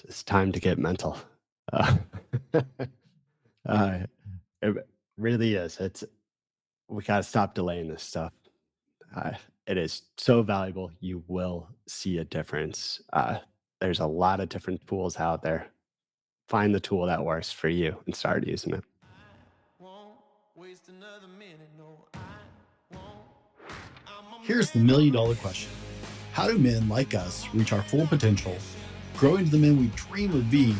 It's time to get mental. Uh, uh, it really is. We got to stop delaying this stuff. Uh, it is so valuable. You will see a difference. There's a lot of different tools out there. Find the tool that works for you and start using it. Won't waste another minute. No, I won't. I'm a Here's the man of $1,000,000 question. How do men like us reach our full potential, grow into the men we dream of being,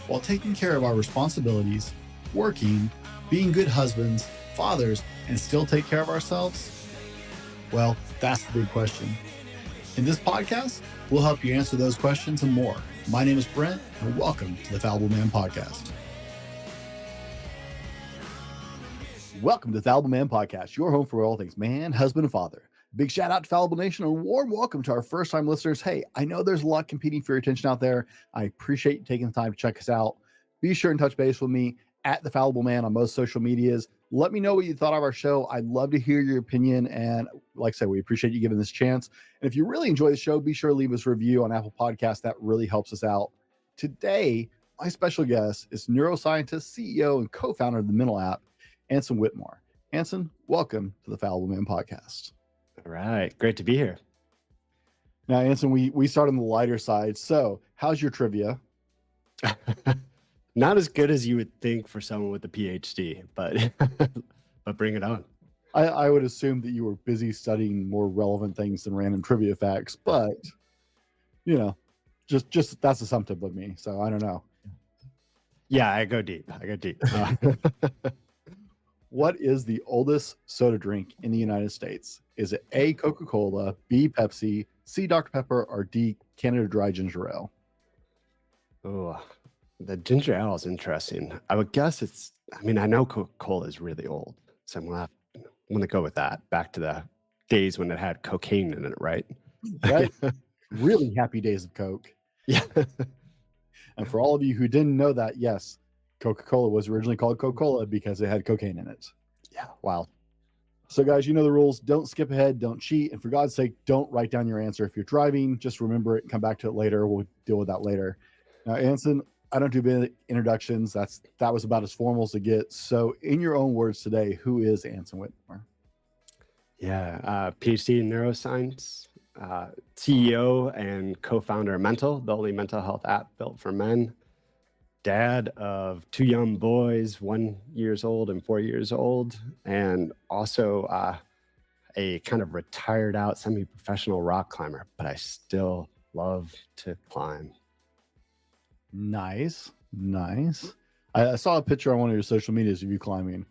while taking care of our responsibilities, working, being good husbands, fathers, and still take care of ourselves? Well, that's the big question. In this podcast, we'll help you answer those questions and more. My name is Brent, and welcome to the Fallible Man Podcast. Welcome to the Fallible Man Podcast, your home for all things man, husband, and father. Big shout out to Fallible Nation and a warm welcome to our first time listeners. Hey, I know there's a lot competing for your attention out there. I appreciate you taking the time to check us out. Be sure and touch base with me at the Fallible Man on most social medias. Let me know what you thought of our show. I'd love to hear your opinion. And like I said, we appreciate you giving this chance. And if you really enjoy the show, be sure to leave us a review on Apple Podcasts. That really helps us out. Today, my special guest is neuroscientist, CEO, and co-founder of the Mental app, Anson Whitmer. Anson, welcome to the Fallible Man Podcast. All right. Great to be here. Now, Anson, we start on the lighter side. So how's your trivia? Not as good as you would think for someone with a PhD, but but bring it on. I would assume that you were busy studying more relevant things than random trivia facts, but you know, just that's assumptive of me. So I don't know. Yeah, I go deep. What is the oldest soda drink in the United States? Is it A, Coca-Cola, B, Pepsi, C, Dr. Pepper, or D, Canada Dry Ginger Ale? Oh, the ginger ale is interesting. I would guess I know Coca-Cola is really old. So I'm gonna go with that. Back to the days when it had cocaine in it, right? Right? Really happy days of Coke. Yeah. And for all of you who didn't know that, yes, Coca-Cola was originally called Coca-Cola because it had cocaine in it. Yeah. Wow. So guys, you know the rules. Don't skip ahead. Don't cheat. And for God's sake, don't write down your answer. If you're driving, just remember it and come back to it later. We'll deal with that later. Now, Anson, I don't do big introductions. That was about as formal as it gets. So in your own words today, who is Anson Whitmer? Yeah. PhD in neuroscience, CEO and co-founder of Mental, the only mental health app built for men. Dad of two young boys, 1 year old and 4 years old, and also a kind of retired out semi-professional rock climber, but I still love to climb. Nice. I saw a picture on one of your social medias of you climbing.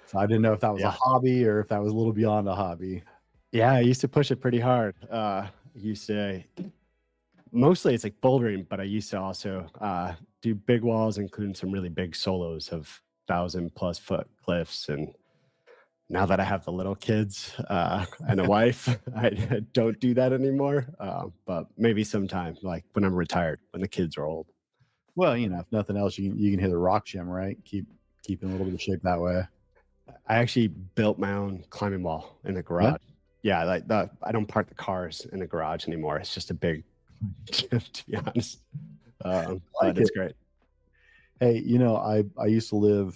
So I didn't know if that was a hobby or if that was a little beyond a hobby. Yeah, I used to push it pretty hard. Mostly it's like bouldering, but I used to also do big walls, including some really big solos of 1,000+ foot cliffs. And now that I have the little kids and a wife, I don't do that anymore. But maybe sometime, like when I'm retired, when the kids are old. Well, if nothing else, you can hit a rock gym, right? Keep in a little bit of shape that way. I actually built my own climbing wall in the garage. Yeah, I don't park the cars in the garage anymore. It's just a big gym, to be honest. But it's great. Hey, I used to live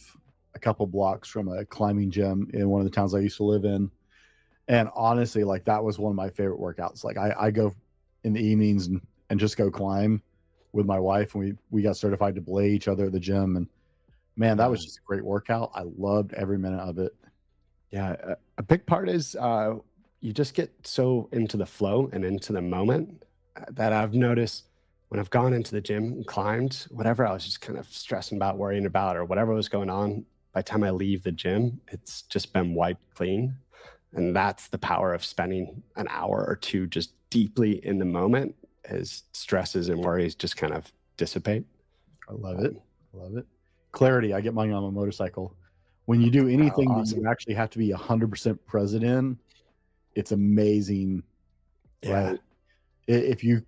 a couple blocks from a climbing gym in one of the towns I used to live in. And honestly, like that was one of my favorite workouts. Like I go in the evenings and just go climb with my wife, and we got certified to belay each other at the gym. And man, that was just a great workout. I loved every minute of it. Yeah, a big part is you just get so into the flow and into the moment that I've noticed when I've gone into the gym and climbed, whatever I was just kind of stressing about, worrying about, or whatever was going on, by the time I leave the gym, it's just been wiped clean. And that's the power of spending an hour or two just deeply in the moment, as stresses and worries just kind of dissipate. I love it. Clarity. I get mine on a motorcycle. When you do anything that you actually have to be 100% present in, it's amazing. Yeah. Right? If you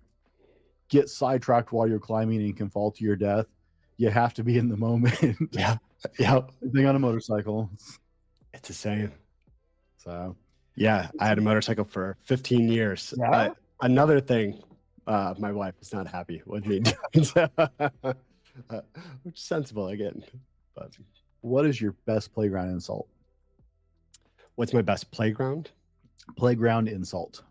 get sidetracked while you're climbing and can fall to your death, you have to be in the moment. Yeah. Thing on a motorcycle. It's the same. So yeah, I had a motorcycle for 15 years. Yeah? Another thing, my wife is not happy with me doing so, which is sensible again. But What is your best playground insult? what's my best playground? Playground insult.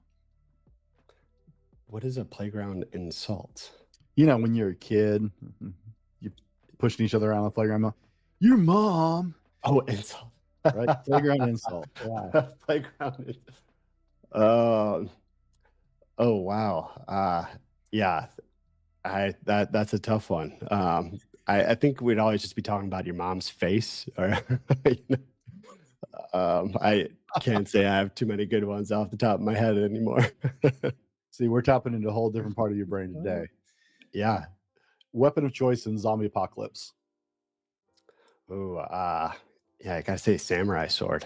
What is a playground insult? You know, when you're a kid, you pushing each other around the playground. Your mom, Oh, insult. right? Playground insult. Yeah. Playground. Oh, oh wow. Yeah, that's a tough one. I think we'd always just be talking about your mom's face, or you know, I can't say I have too many good ones off the top of my head anymore. See, we're tapping into a whole different part of your brain today. Yeah. Weapon of choice in zombie apocalypse. Oh, yeah, I gotta say samurai sword.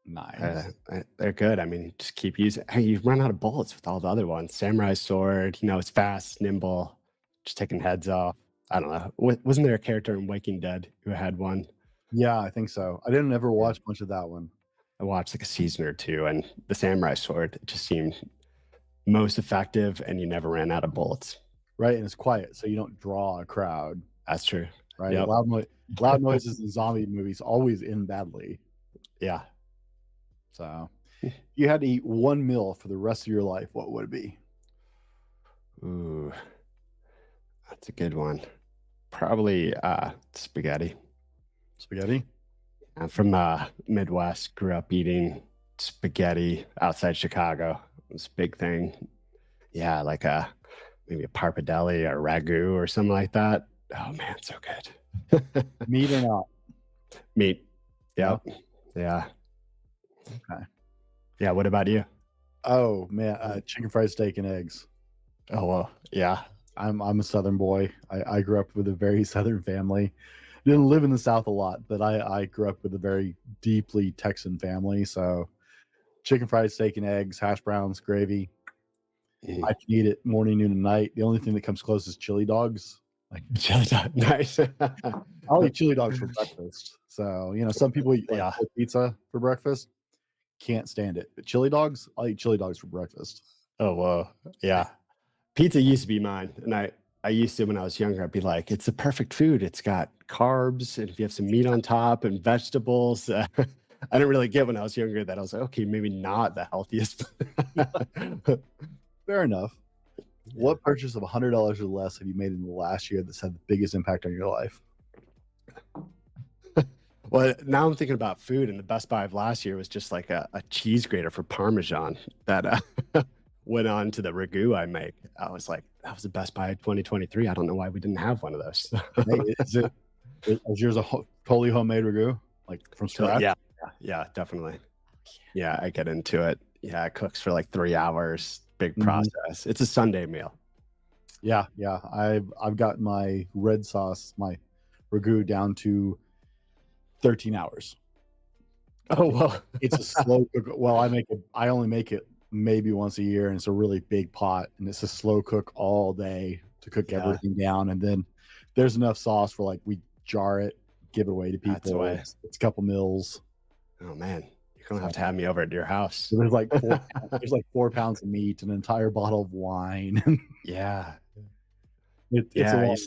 Nice. They're good. I mean, just keep using. Hey, you run out of bullets with all the other ones. Samurai sword, it's fast, nimble, just taking heads off. I don't know. Wasn't there a character in Waking Dead who had one? Yeah, I think so. I didn't ever watch much of that one. I watched like a season or two, and the samurai sword, it just seemed most effective, and you never ran out of bullets. Right, and it's quiet, so you don't draw a crowd. That's true. Right, Yep. loud noises in zombie movies always end badly. Yeah. So, if you had to eat one meal for the rest of your life, what would it be? Ooh, that's a good one. Probably spaghetti. Spaghetti. I'm from the Midwest, grew up eating spaghetti outside Chicago. It was a big thing. Yeah, like maybe a parpadelli or ragu or something like that. Oh man, so good. Meat or not? Meat. Yep. Yeah. Okay. Yeah. What about you? Oh man, chicken fried steak and eggs. Oh well, yeah. I'm a Southern boy. I grew up with a very Southern family. Didn't live in the South a lot, but I grew up with a very deeply Texan family. So chicken fried steak and eggs, hash browns, gravy. I can eat it morning, noon, and night. The only thing that comes close is chili dogs. Like Chili dog, nice. I'll eat chili dogs for breakfast. So some people eat like cold pizza for breakfast. Can't stand it. But chili dogs, I'll eat chili dogs for breakfast. Oh whoa, yeah. Pizza used to be mine, and I used to when I was younger. I'd be like, it's the perfect food. It's got carbs, and if you have some meat on top and vegetables. I didn't really get when I was younger that I was like, okay, maybe not the healthiest. Fair enough. What purchase of $100 or less have you made in the last year that's had the biggest impact on your life? Well, now I'm thinking about food, and the best buy of last year was just like a cheese grater for Parmesan that went on to the ragu I make. I was like, that was the best buy of 2023. I don't know why we didn't have one of those. Hey, is yours a totally homemade ragu, like from scratch? Yeah, definitely. Yeah, I get into it. Yeah, it cooks for like 3 hours. Big process. It's a Sunday meal. Yeah. I've got my red sauce, my ragu down to 13 hours. Oh well, it's a slow cook. Well, I only make it maybe once a year, and it's a really big pot, and it's a slow cook all day to cook everything down, and then there's enough sauce for like we jar it, give it away to people. It's a couple meals. Oh man, you're gonna have to have me over at your house. So there's like 4 pounds of meat, an entire bottle of wine. Yeah. It's a long day.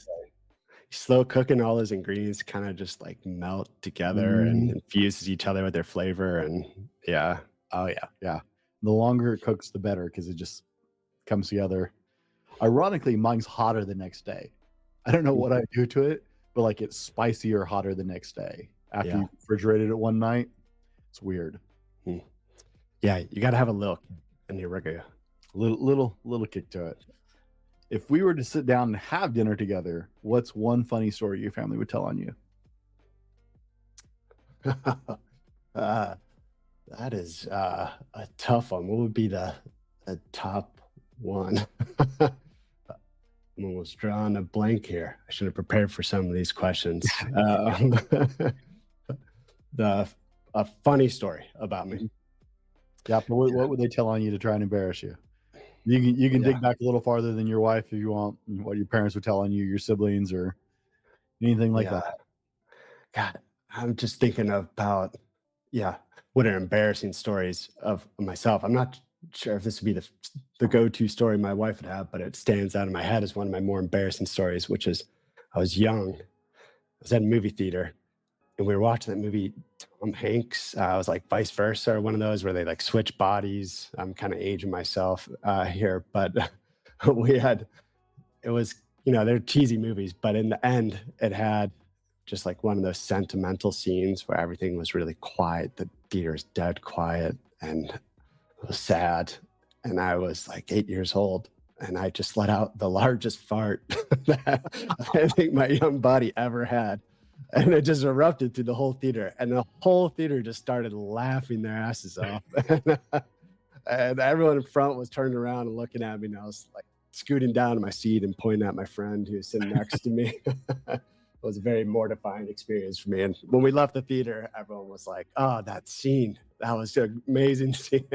Slow cooking, all those ingredients kind of just like melt together and infuses each other with their flavor. And yeah. Oh yeah. The longer it cooks, the better, because it just comes together. Ironically, mine's hotter the next day. I don't know what I do to it, but like it's spicier, hotter the next day after you refrigerated it one night. It's weird. Yeah, you got to have a little in your ragu. Little kick to it. If we were to sit down and have dinner together, what's one funny story your family would tell on you? That is a tough one. What would be the top one? I'm almost drawing a blank here. I should have prepared for some of these questions. A funny story about me. Yeah, but what would they tell on you to try and embarrass you? You can dig back a little farther than your wife if you want. What your parents would tell on you, your siblings, or anything like that. God, I'm just thinking about what are embarrassing stories of myself. I'm not sure if this would be the go-to story my wife would have, but it stands out in my head as one of my more embarrassing stories, which is I was young. I was at a movie theater and we were watching that movie, Tom Hanks. I was like Vice Versa, or one of those where they like switch bodies. I'm kind of aging myself here, but we had, it was, they're cheesy movies, but in the end, it had just like one of those sentimental scenes where everything was really quiet. The theater's dead quiet and it was sad. And I was like 8 years old. And I just let out the largest fart that I think my young body ever had. And it just erupted through the whole theater. And the whole theater just started laughing their asses off. And everyone in front was turning around and looking at me. And I was like scooting down to my seat and pointing at my friend who was sitting next to me. It was a very mortifying experience for me. And when we left the theater, everyone was like, "Oh, that scene. That was an amazing scene."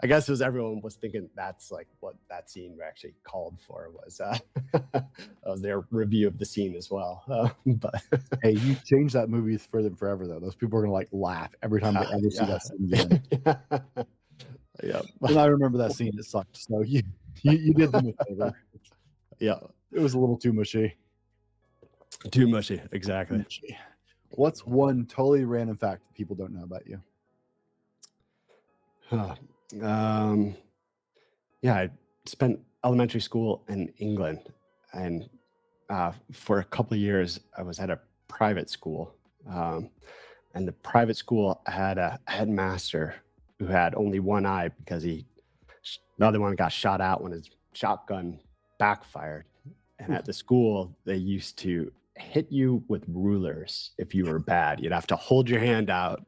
I guess it was everyone was thinking that's like what that scene actually called for was that was their review of the scene as well. But Hey, you changed that movie for them forever, though. Those people are gonna like laugh every time they ever see that scene again. Yeah, And I remember that scene. It sucked. So you did them a favor. yeah, It was a little too mushy. too mushy. Exactly. What's one totally random fact that people don't know about you? Huh. Yeah, I spent elementary school in England, and for a couple of years, I was at a private school. Um, and the private school had a headmaster who had only one eye because the other one got shot out when his shotgun backfired. And at the school, they used to hit you with rulers if you were bad. You'd have to hold your hand out,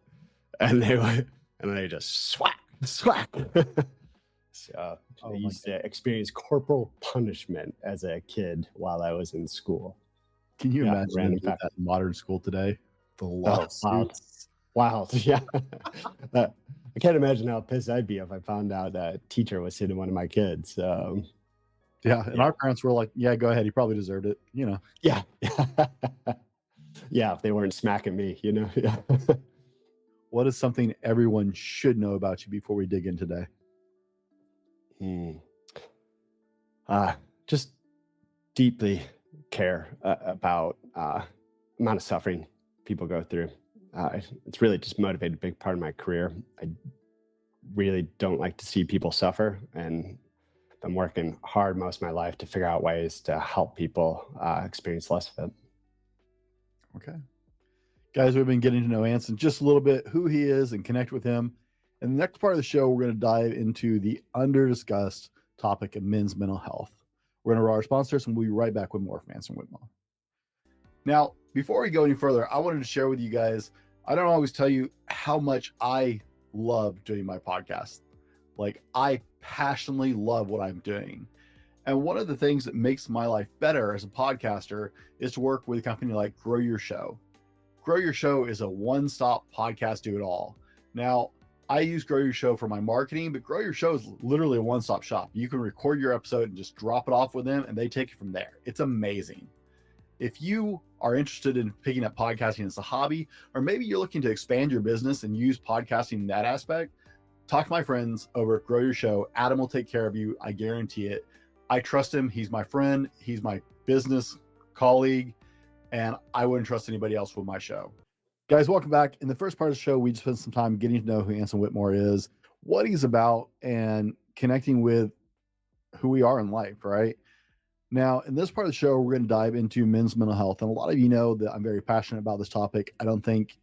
and they just swack, swack. So I used to experience corporal punishment as a kid while I was in school. Can you Yeah, imagine random that fact. in modern school today? The Oh, lawsuits. wild. Yeah. I can't imagine how pissed I'd be if I found out that a teacher was hitting one of my kids. Yeah, and our parents were like, "Yeah, go ahead. He probably deserved it." Yeah. Yeah, if they weren't smacking me. Yeah. What is something everyone should know about you before we dig in today? Hmm. Just deeply care about amount of suffering people go through. It's really just motivated a big part of my career. I really don't like to see people suffer, and I'm working hard most of my life to figure out ways to help people experience less of it. Okay. Guys, we've been getting to know Anson just a little bit, who he is, and connect with him. In the next part of the show, we're going to dive into the under-discussed topic of men's mental health. We're going to roll our sponsors, and we'll be right back with more from Anson Whitmer. Now, before we go any further, I wanted to share with you guys, I don't always tell you how much I love doing my podcast. Like, I passionately love what I'm doing. And one of the things that makes my life better as a podcaster is to work with a company like Grow Your Show. Grow Your Show is a one-stop podcast do-it-all. Now, I use Grow Your Show for my marketing, but Grow Your Show is literally a one-stop shop. You can record your episode and just drop it off with them, and they take it from there. It's amazing. If you are interested in picking up podcasting as a hobby, or maybe you're looking to expand your business and use podcasting in that aspect, talk to my friends over at Grow Your Show. Adam will take care of you. I guarantee it. I trust him. He's my friend. He's my business colleague, and I wouldn't trust anybody else with my show. Guys, welcome back. In the first part of the show, we just spent some time getting to know who Anson Whitmer is, what he's about, and connecting with who we are in life, right? Now, in this part of the show, we're going to dive into men's mental health. And a lot of you know that I'm very passionate about this topic. I don't think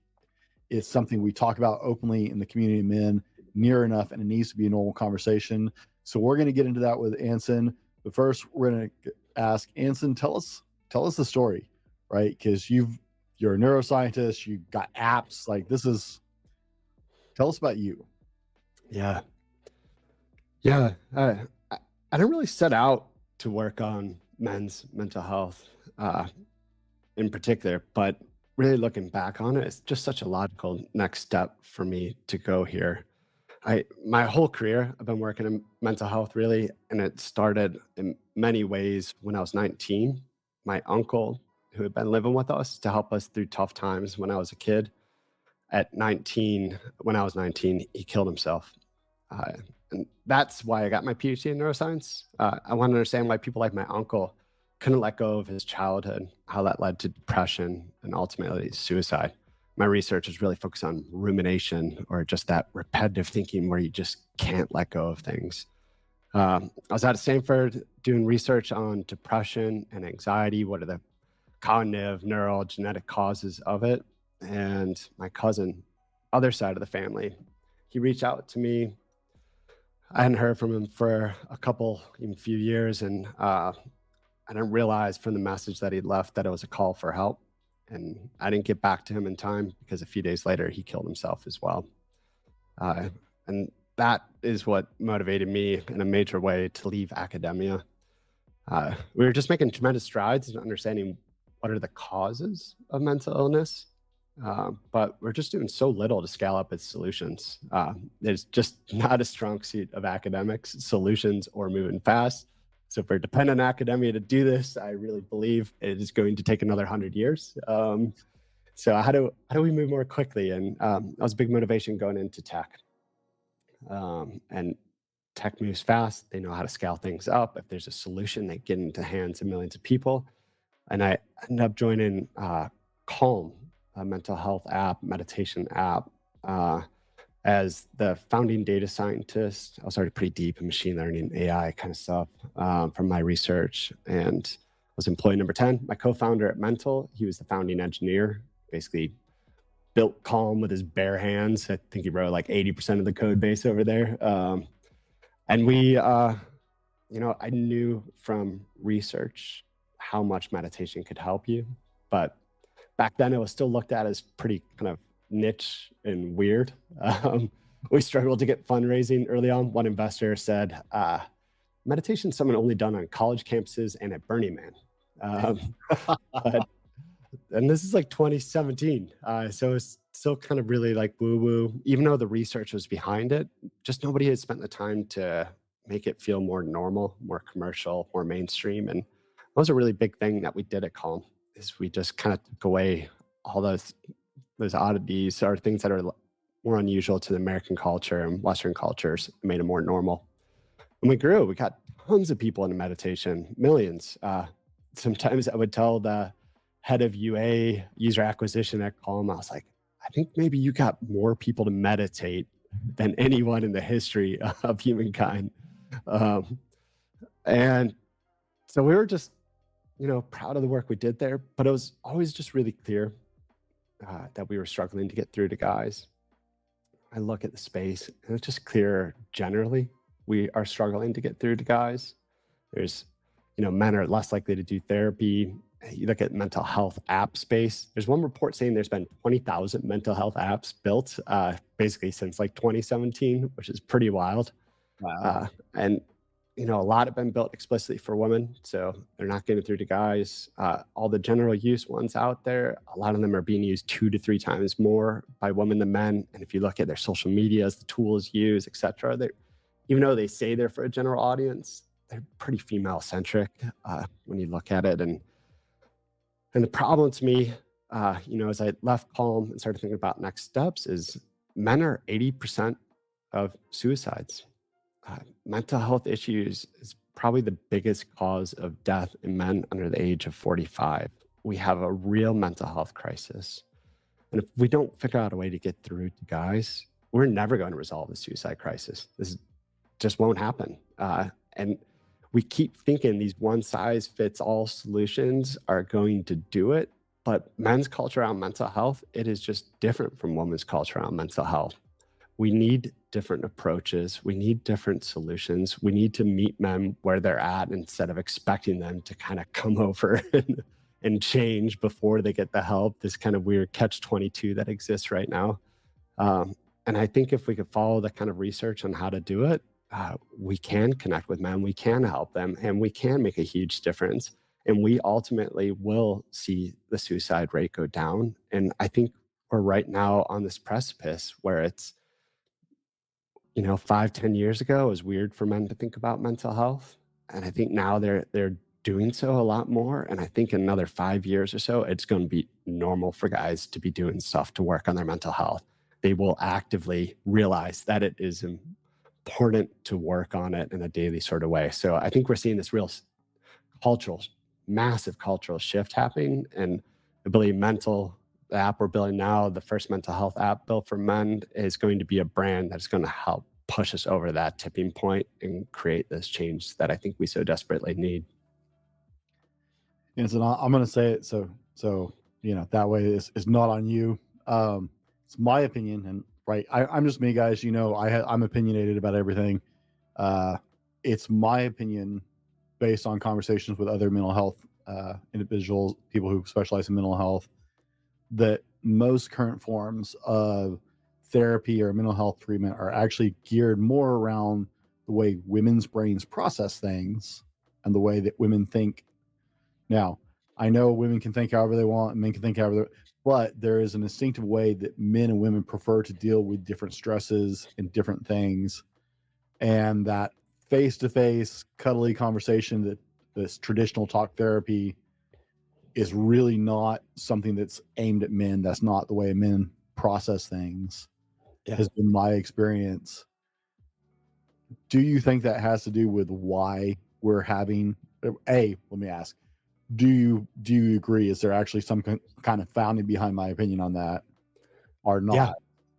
it's something we talk about openly in the community of men near enough, and it needs to be a normal conversation. So we're going to get into that with Anson. But first, we're going to ask Anson, tell us the story, right? Because you're a neuroscientist, you've got apps. Like, tell us about you. Yeah. I don't really set out to work on men's mental health in particular, but really looking back on it, it's just such a logical next step for me to go here. My whole career, I've been working in mental health really, and it started in many ways when I was 19. My uncle, who had been living with us to help us through tough times when I was a kid, when I was 19, he killed himself. And that's why I got my PhD in neuroscience. I want to understand why people like my uncle couldn't let go of his childhood, how that led to depression and ultimately suicide. My research is really focused on rumination, or just that repetitive thinking where you just can't let go of things. I was at Stanford doing research on depression and anxiety. What are the cognitive, neural, genetic causes of it? And my cousin, other side of the family, he reached out to me. I hadn't heard from him for a couple, even few years, and I didn't realize from the message that he'd left that it was a call for help. And I didn't get back to him in time because a few days later he killed himself as well. And that is what motivated me in a major way to leave academia. We were just making tremendous strides in understanding what are the causes of mental illness, but we're just doing so little to scale up its solutions. There's just not a strong suit of academics, solutions, or moving fast. So if we're dependent on academia to do this, I really believe it is going to take another 100 years. So how do we move more quickly? And that was a big motivation going into tech. And tech moves fast. They know how to scale things up. If there's a solution, they get into the hands of millions of people. And I ended up joining Calm, a mental health app, meditation app. As the founding data scientist, I was already pretty deep in machine learning, AI kind of stuff from my research, and was employee number 10. My co-founder at Mental, he was the founding engineer, basically built Calm with his bare hands. I think he wrote like 80% of the code base over there. And we, I knew from research how much meditation could help you, but back then it was still looked at as pretty kind of niche and weird. We struggled to get fundraising early on. One investor said, meditation is something only done on college campuses and at Burning Man. And this is like 2017. So it's still kind of really like woo-woo, even though the research was behind it, just nobody had spent the time to make it feel more normal, more commercial, more mainstream. And that was a really big thing that we did at Calm, is we just kind of took away all those oddities or things that are more unusual to the American culture and Western cultures, and made it more normal. And we grew. We got tons of people into meditation, millions. Sometimes I would tell the head of UA, user acquisition at Calm, I was like, I think maybe you got more people to meditate than anyone in the history of humankind. And so we were just, proud of the work we did there, but it was always just really clear that we were struggling to get through to guys. I look at the space and it's just clear generally we are struggling to get through to guys. There's, men are less likely to do therapy. You look at mental health app space. There's one report saying there's been 20,000 mental health apps built basically since like 2017, which is pretty wild. Wow. And a lot have been built explicitly for women, so they're not getting through to guys. All the general use ones out there, a lot of them are being used 2 to 3 times more by women than men. And if you look at their social medias, the tools used, etc., they, even though they say they're for a general audience, they're pretty female centric when you look at it. And the problem to me, as I left Calm and started thinking about next steps, is men are 80% of suicides. Mental health issues is probably the biggest cause of death in men under the age of 45. We have a real mental health crisis. And if we don't figure out a way to get through to guys, we're never going to resolve the suicide crisis. This just won't happen. And we keep thinking these one-size-fits-all solutions are going to do it, but men's culture around mental health, it is just different from women's culture around mental health. We need different approaches. We need different solutions. We need to meet men where they're at instead of expecting them to kind of come over and change before they get the help. This kind of weird catch-22 that exists right now. And I think if we could follow the kind of research on how to do it, we can connect with men, we can help them, and we can make a huge difference. And we ultimately will see the suicide rate go down. And I think we're right now on this precipice where it's, 5-10 years ago, it was weird for men to think about mental health. And I think now they're doing so a lot more. And I think in another 5 years or so, it's going to be normal for guys to be doing stuff to work on their mental health. They will actively realize that it is important to work on it in a daily sort of way. So I think we're seeing this real cultural, massive cultural shift happening. And I believe the app we're building now, the first mental health app built for men, is going to be a brand that's going to help push us over that tipping point and create this change that I think we so desperately need. And so I'm going to say it so that way it's not on you. It's my opinion, and right, I'm just me, guys. I'm opinionated about everything. It's my opinion based on conversations with other mental health individuals, people who specialize in mental health, that most current forms of therapy or mental health treatment are actually geared more around the way women's brains process things and the way that women think. Now, I know women can think however they want and men can think however but there is an instinctive way that men and women prefer to deal with different stresses and different things. And that face-to-face cuddly conversation, that this traditional talk therapy, is really not something that's aimed at men. That's not the way men process things. Yeah. Has been my experience. Do you think that has to do with why we're having let me ask, do you agree? Is there actually some kind of founding behind my opinion on that, or not?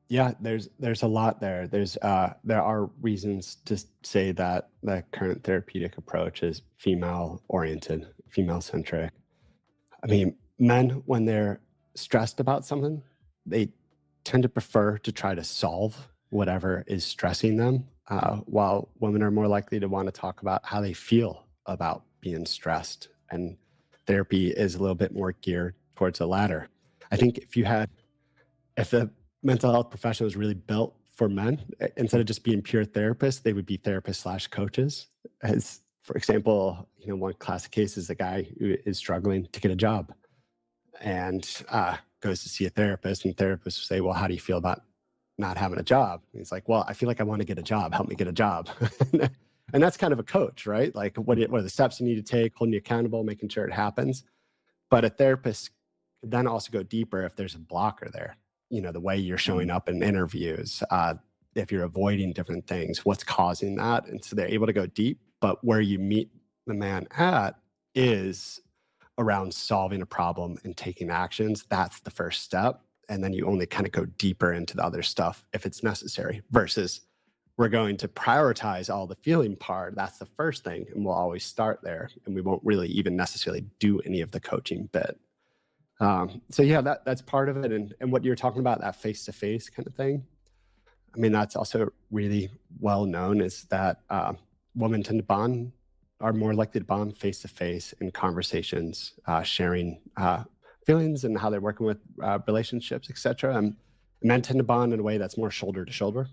Yeah, there's a lot there. There are reasons to say that the current therapeutic approach is female oriented, female centric. I mean, men, when they're stressed about something, they tend to prefer to try to solve whatever is stressing them, while women are more likely to want to talk about how they feel about being stressed. And therapy is a little bit more geared towards the latter. I think if the mental health profession was really built for men, instead of just being pure therapists, they would be therapists/coaches. As for example, one classic case is a guy who is struggling to get a job and goes to see a therapist, and therapists say, well, how do you feel about not having a job? And he's like, well, I feel like I want to get a job. Help me get a job. And that's kind of a coach, right? Like what are the steps you need to take, holding you accountable, making sure it happens. But a therapist could then also go deeper if there's a blocker there. The way you're showing up in interviews, if you're avoiding different things, what's causing that? And so they're able to go deep, but where you meet the man at is around solving a problem and taking actions. That's the first step. And then you only kind of go deeper into the other stuff if it's necessary, versus we're going to prioritize all the feeling part. That's the first thing. And we'll always start there. And we won't really even necessarily do any of the coaching bit. So yeah, that's part of it. And what you're talking about, that face-to-face kind of thing, I mean, that's also really well known, is that women are more likely to bond face-to-face in conversations, sharing feelings and how they're working with relationships, etc. And men tend to bond in a way that's more shoulder to shoulder,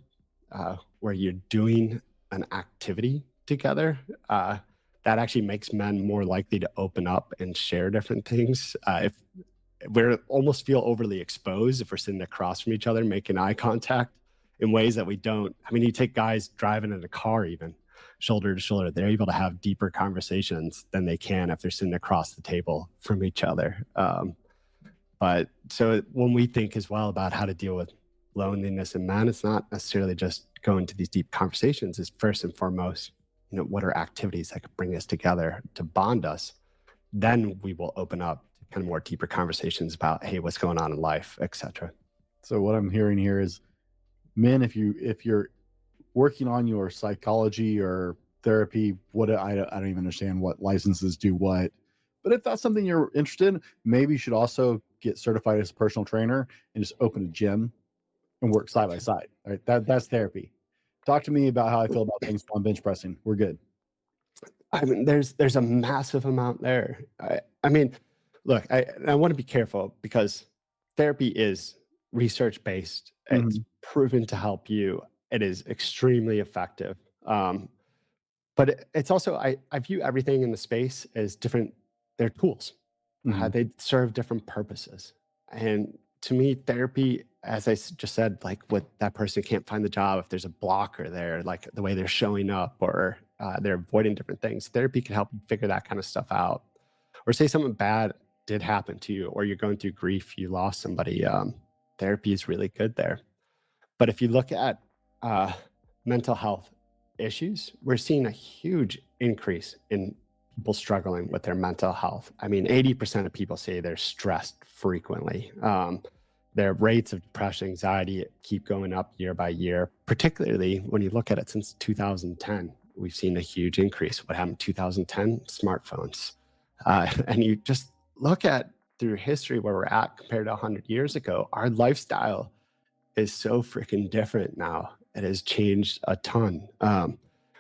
where you're doing an activity together. That actually makes men more likely to open up and share different things. If we almost feel overly exposed if we're sitting across from each other, making eye contact in ways that we don't. I mean, you take guys driving in a car, even shoulder to shoulder, they're able to have deeper conversations than they can if they're sitting across the table from each other. But so when we think as well about how to deal with loneliness in men, it's not necessarily just going to these deep conversations. It's first and foremost, what are activities that could bring us together to bond us? Then we will open up to kind of more deeper conversations about, hey, what's going on in life, etc. So what I'm hearing here is, men, if you're working on your psychology or therapy, I don't even understand what licenses do what, but if that's something you're interested in, maybe you should also get certified as a personal trainer and just open a gym and work side by side. All right, that's therapy. Talk to me about how I feel about things on bench pressing. We're good. I mean, there's a massive amount there. I mean, look, I want to be careful because therapy is research based. It's proven to help you. It is extremely effective. But it's also, I view everything in the space as different. They're tools. They serve different purposes. And to me, therapy, as I just said, like with that person who can't find the job, if there's a blocker there, like the way they're showing up or they're avoiding different things, therapy can help you figure that kind of stuff out. Or say something bad did happen to you, or you're going through grief, you lost somebody, therapy is really good there. But if you look at mental health issues, we're seeing a huge increase in people struggling with their mental health. I mean, 80% of people say they're stressed frequently. Their rates of depression, anxiety keep going up year by year, particularly when you look at it since 2010. We've seen a huge increase. What happened in 2010? Smartphones. And you just look at through history where we're at compared to 100 years ago, our lifestyle is so freaking different now. It has changed a ton.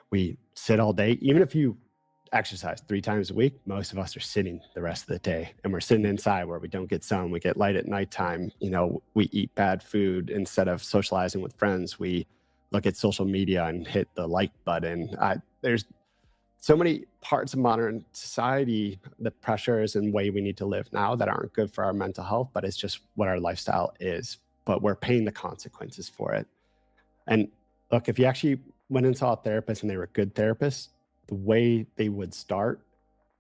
We sit all day. Even if you exercise 3 times a week, most of us are sitting the rest of the day, and we're sitting inside where we don't get sun. We get light at nighttime. You know, we eat bad food instead of socializing with friends. We look at social media and hit the like button. There's so many parts of modern society, the pressures and way we need to live now that aren't good for our mental health, but it's just what our lifestyle is. But we're paying the consequences for it. And look, if you actually went and saw a therapist and they were good therapists, the way they would start,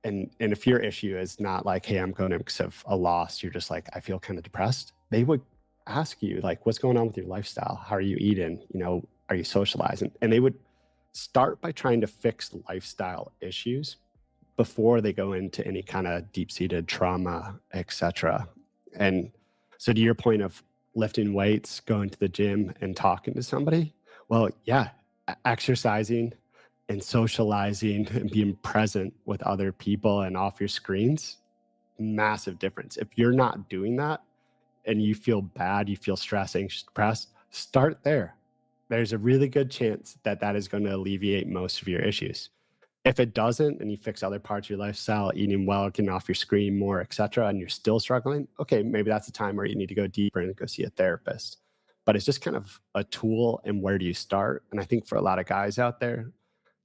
and if your issue is not like, hey, I'm going to because of a loss, you're just like, I feel kind of depressed, they would ask you like, what's going on with your lifestyle? How are you eating? You know, are you socializing? And they would start by trying to fix lifestyle issues before they go into any kind of deep-seated trauma, etc. And so to your point of lifting weights, going to the gym and talking to somebody, well, yeah, exercising and socializing and being present with other people and off your screens, massive difference. If you're not doing that and you feel bad, you feel stressed, anxious, depressed, start there. There's a really good chance that that is going to alleviate most of your issues. If it doesn't, and you fix other parts of your lifestyle, eating well, getting off your screen more, etc., and you're still struggling, okay, maybe that's a time where you need to go deeper and go see a therapist. But it's just kind of a tool, and where do you start? And I think for a lot of guys out there,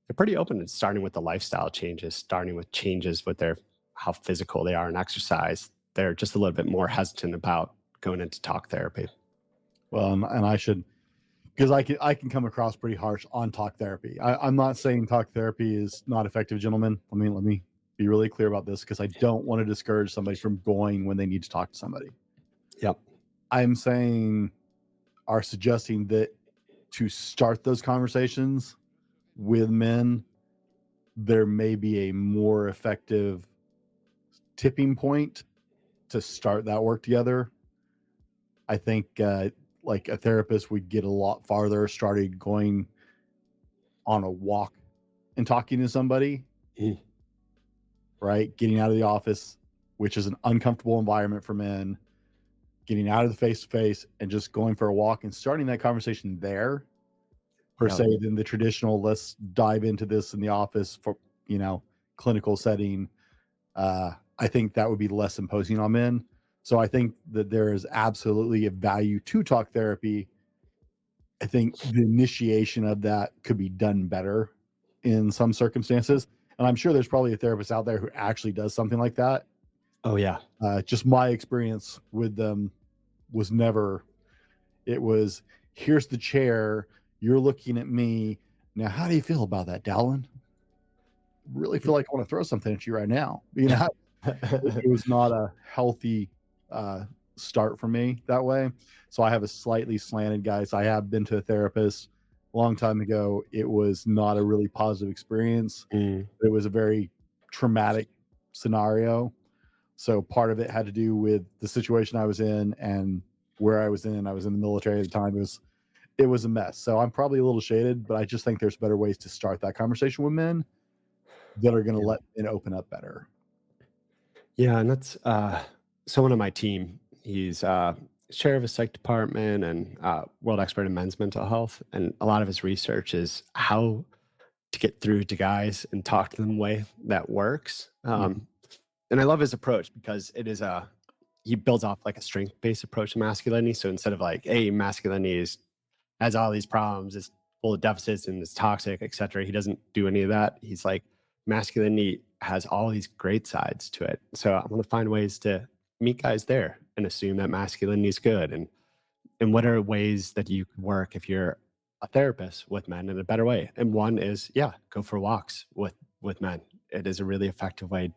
they're pretty open to starting with the lifestyle changes, starting with changes with their how physical they are in exercise. They're just a little bit more hesitant about going into talk therapy. Well, and I should, because I can come across pretty harsh on talk therapy. I'm not saying talk therapy is not effective, gentlemen. Let me be really clear about this, because I don't want to discourage somebody from going when they need to talk to somebody. Yep. I'm saying, are suggesting that to start those conversations with men, there may be a more effective tipping point to start that work together. I think like a therapist would get a lot farther started going on a walk and talking to somebody, right? Getting out of the office, which is an uncomfortable environment for men, getting out of the face-to-face and just going for a walk and starting that conversation there, per se, than the traditional, let's dive into this in the office for, clinical setting. I think that would be less imposing on men. So I think that there is absolutely a value to talk therapy. I think the initiation of that could be done better in some circumstances. And I'm sure there's probably a therapist out there who actually does something like that. Oh, yeah. Just my experience with them was never, it was, here's the chair, you're looking at me. Now, how do you feel about that, Dallin? Really feel like I want to throw something at you right now. It was not a healthy start for me that way. So I have a slightly slanted guys. I have been to a therapist a long time ago. It was not a really positive experience. It was a very traumatic scenario. So part of it had to do with the situation I was in and where I was in. I was in the military at the time. It was a mess. So I'm probably a little shaded, but I just think there's better ways to start that conversation with men that are going to let men open up better. Yeah, and that's someone on my team. He's chair of a psych department and world expert in men's mental health. And a lot of his research is how to get through to guys and talk to them in a way that works. And I love his approach because it is he builds off like a strength-based approach to masculinity. So instead of like, hey, masculinity has all these problems, it's full of deficits and it's toxic, et cetera. He doesn't do any of that. He's like, masculinity has all these great sides to it. So I'm going to find ways to meet guys there and assume that masculinity is good. And what are ways that you can work if you're a therapist with men in a better way? And one is, go for walks with men. It is a really effective way.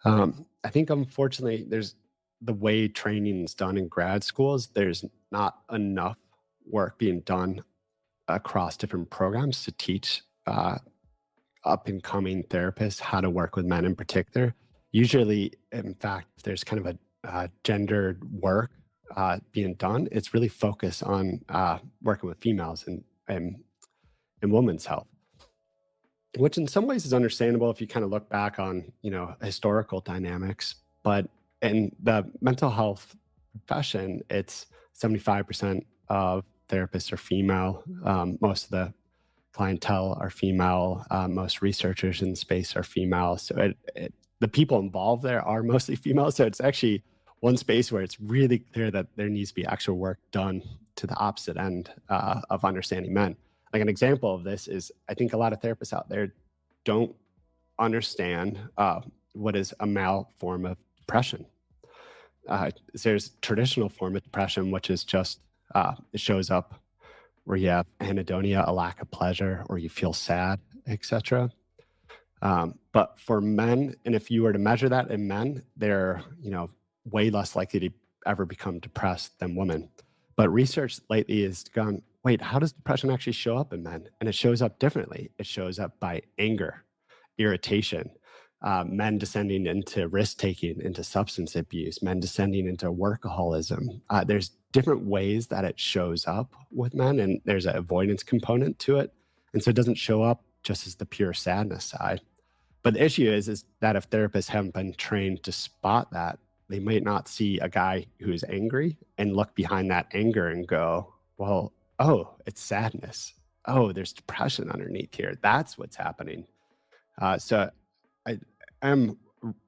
I think unfortunately there's the way training is done in grad schools, there's not enough work being done across different programs to teach up and coming therapists how to work with men in particular. Usually, in fact, if there's kind of a gendered work being done, it's really focused on working with females and women's health, which in some ways is understandable if you kind of look back on, historical dynamics. But in the mental health profession, it's 75% of therapists are female. Most of the clientele are female. Most researchers in the space are female. So the people involved there are mostly female. So it's actually one space where it's really clear that there needs to be actual work done to the opposite end of understanding men. Like an example of this is, I think a lot of therapists out there don't understand what is a male form of depression. There's traditional form of depression, which is just, it shows up where you have anhedonia, a lack of pleasure, or you feel sad, etc. But for men, and if you were to measure that in men, they're way less likely to ever become depressed than women. But research lately has gone, wait, how does depression actually show up in men? And it shows up differently. It shows up by anger, irritation, men descending into risk taking, into substance abuse, men descending into workaholism. There's different ways that it shows up with men, and there's an avoidance component to it. And so it doesn't show up just as the pure sadness side. But the issue is that if therapists haven't been trained to spot that, they might not see a guy who's angry and look behind that anger and go, well, oh, it's sadness. Oh, there's depression underneath here. That's what's happening. So I am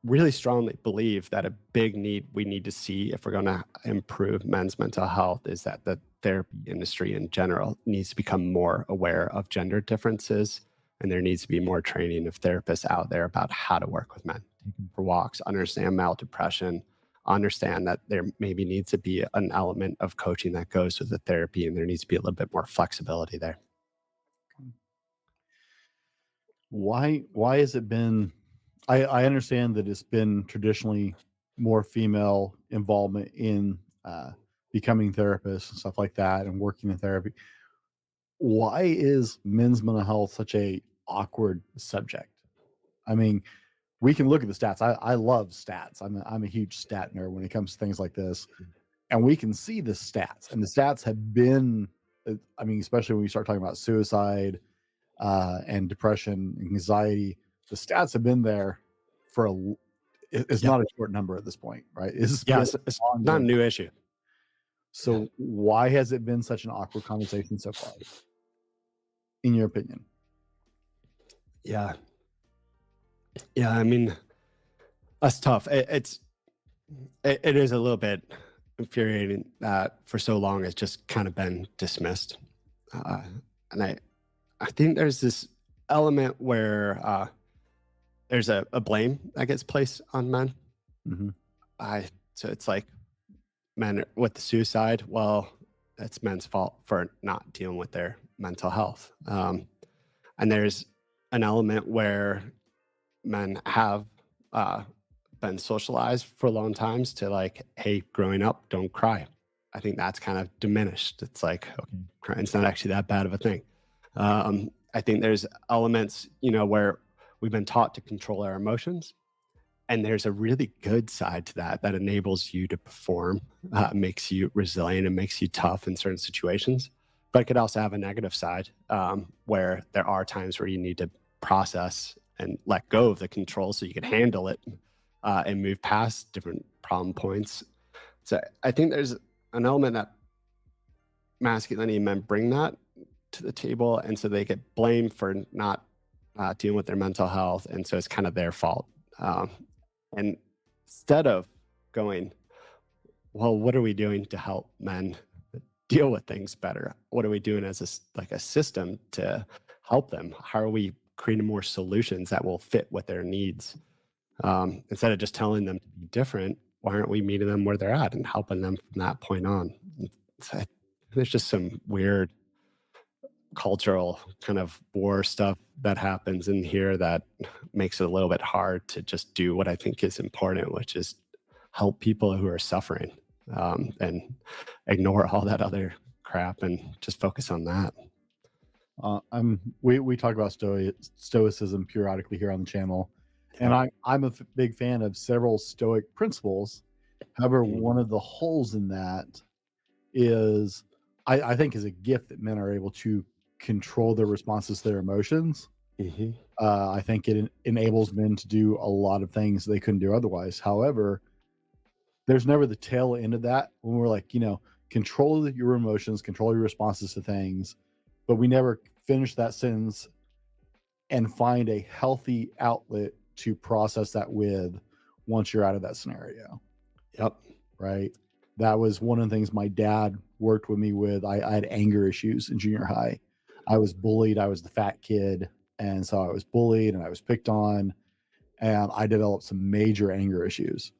really strongly believe that a big need we need to see if we're going to improve men's mental health is that the therapy industry in general needs to become more aware of gender differences. And there needs to be more training of therapists out there about how to work with men, take them for walks, understand male depression, understand that there maybe needs to be an element of coaching that goes with the therapy, and there needs to be a little bit more flexibility there. Why has it been, I understand that it's been traditionally more female involvement in becoming therapists and stuff like that and working in therapy. Why is men's mental health such a awkward subject? I mean, we can look at the stats. I love stats. I'm a huge stat nerd when it comes to things like this. And we can see the stats. And the stats have been, I mean, especially when we start talking about suicide and depression, anxiety, the stats have been there for it's not a short number at this point, right? It's not a new issue. So why has it been such an awkward conversation so far, in your opinion? Yeah, I mean, that's tough. It is a little bit infuriating that for so long it's just kind of been dismissed. And I think there's this element where there's a blame that gets placed on men. Mm-hmm. So it's like men with the suicide, well, it's men's fault for not dealing with their mental health. And there's an element where men have been socialized for long times to like, hey, growing up, don't cry. I think that's kind of diminished. It's like, okay, crying's not actually that bad of a thing. I think there's elements, where we've been taught to control our emotions. And there's a really good side to that enables you to perform, makes you resilient, and makes you tough in certain situations. But it could also have a negative side where there are times where you need to process and let go of the control so you can handle it and move past different problem points. So I think there's an element that masculinity men bring that to the table. And so they get blamed for not dealing with their mental health. And so it's kind of their fault. And instead of going, well, what are we doing to help men deal with things better? What are we doing as a system to help them? How are we creating more solutions that will fit with their needs? Instead of just telling them to be different, why aren't we meeting them where they're at and helping them from that point on? So there's just some weird cultural kind of war stuff that happens in here that makes it a little bit hard to just do what I think is important, which is help people who are suffering and ignore all that other crap and just focus on that. We talk about stoicism periodically here on the channel, and Yep. I'm a big fan of several stoic principles. However, Mm, one of the holes in that is I think is a gift that men are able to control their responses to their emotions. mhm. I think it enables men to do a lot of things they couldn't do otherwise. However, there's never the tail end of that when we're like, control your emotions, control your responses to things, but we never finish that sentence and find a healthy outlet to process that with once you're out of that scenario, Yep. right? That was one of the things my dad worked with me with. I had anger issues in junior high. I was bullied. I was the fat kid. And so I was bullied and I was picked on, and I developed some major anger issues.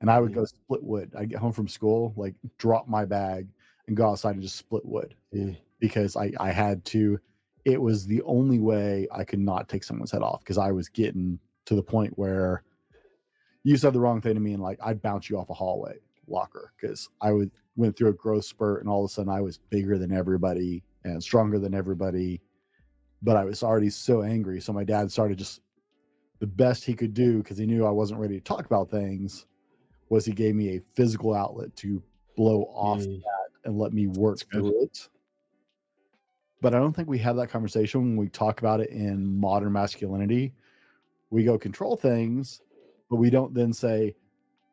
And I would Mhm. go split wood. I'd get home from school, like drop my bag and go outside and just split wood Mm. because I had to. It was the only way I could not take someone's head off because I was getting to the point where you said the wrong thing to me and like I'd bounce you off a hallway locker because went through a growth spurt and all of a sudden I was bigger than everybody and stronger than everybody, but I was already so angry. So my dad started just the best he could do because he knew I wasn't ready to talk about things was he gave me a physical outlet to blow off Mm. and let me work That's good. through it. But I don't think we have that conversation when we talk about it in modern masculinity. We go control things, but we don't then say,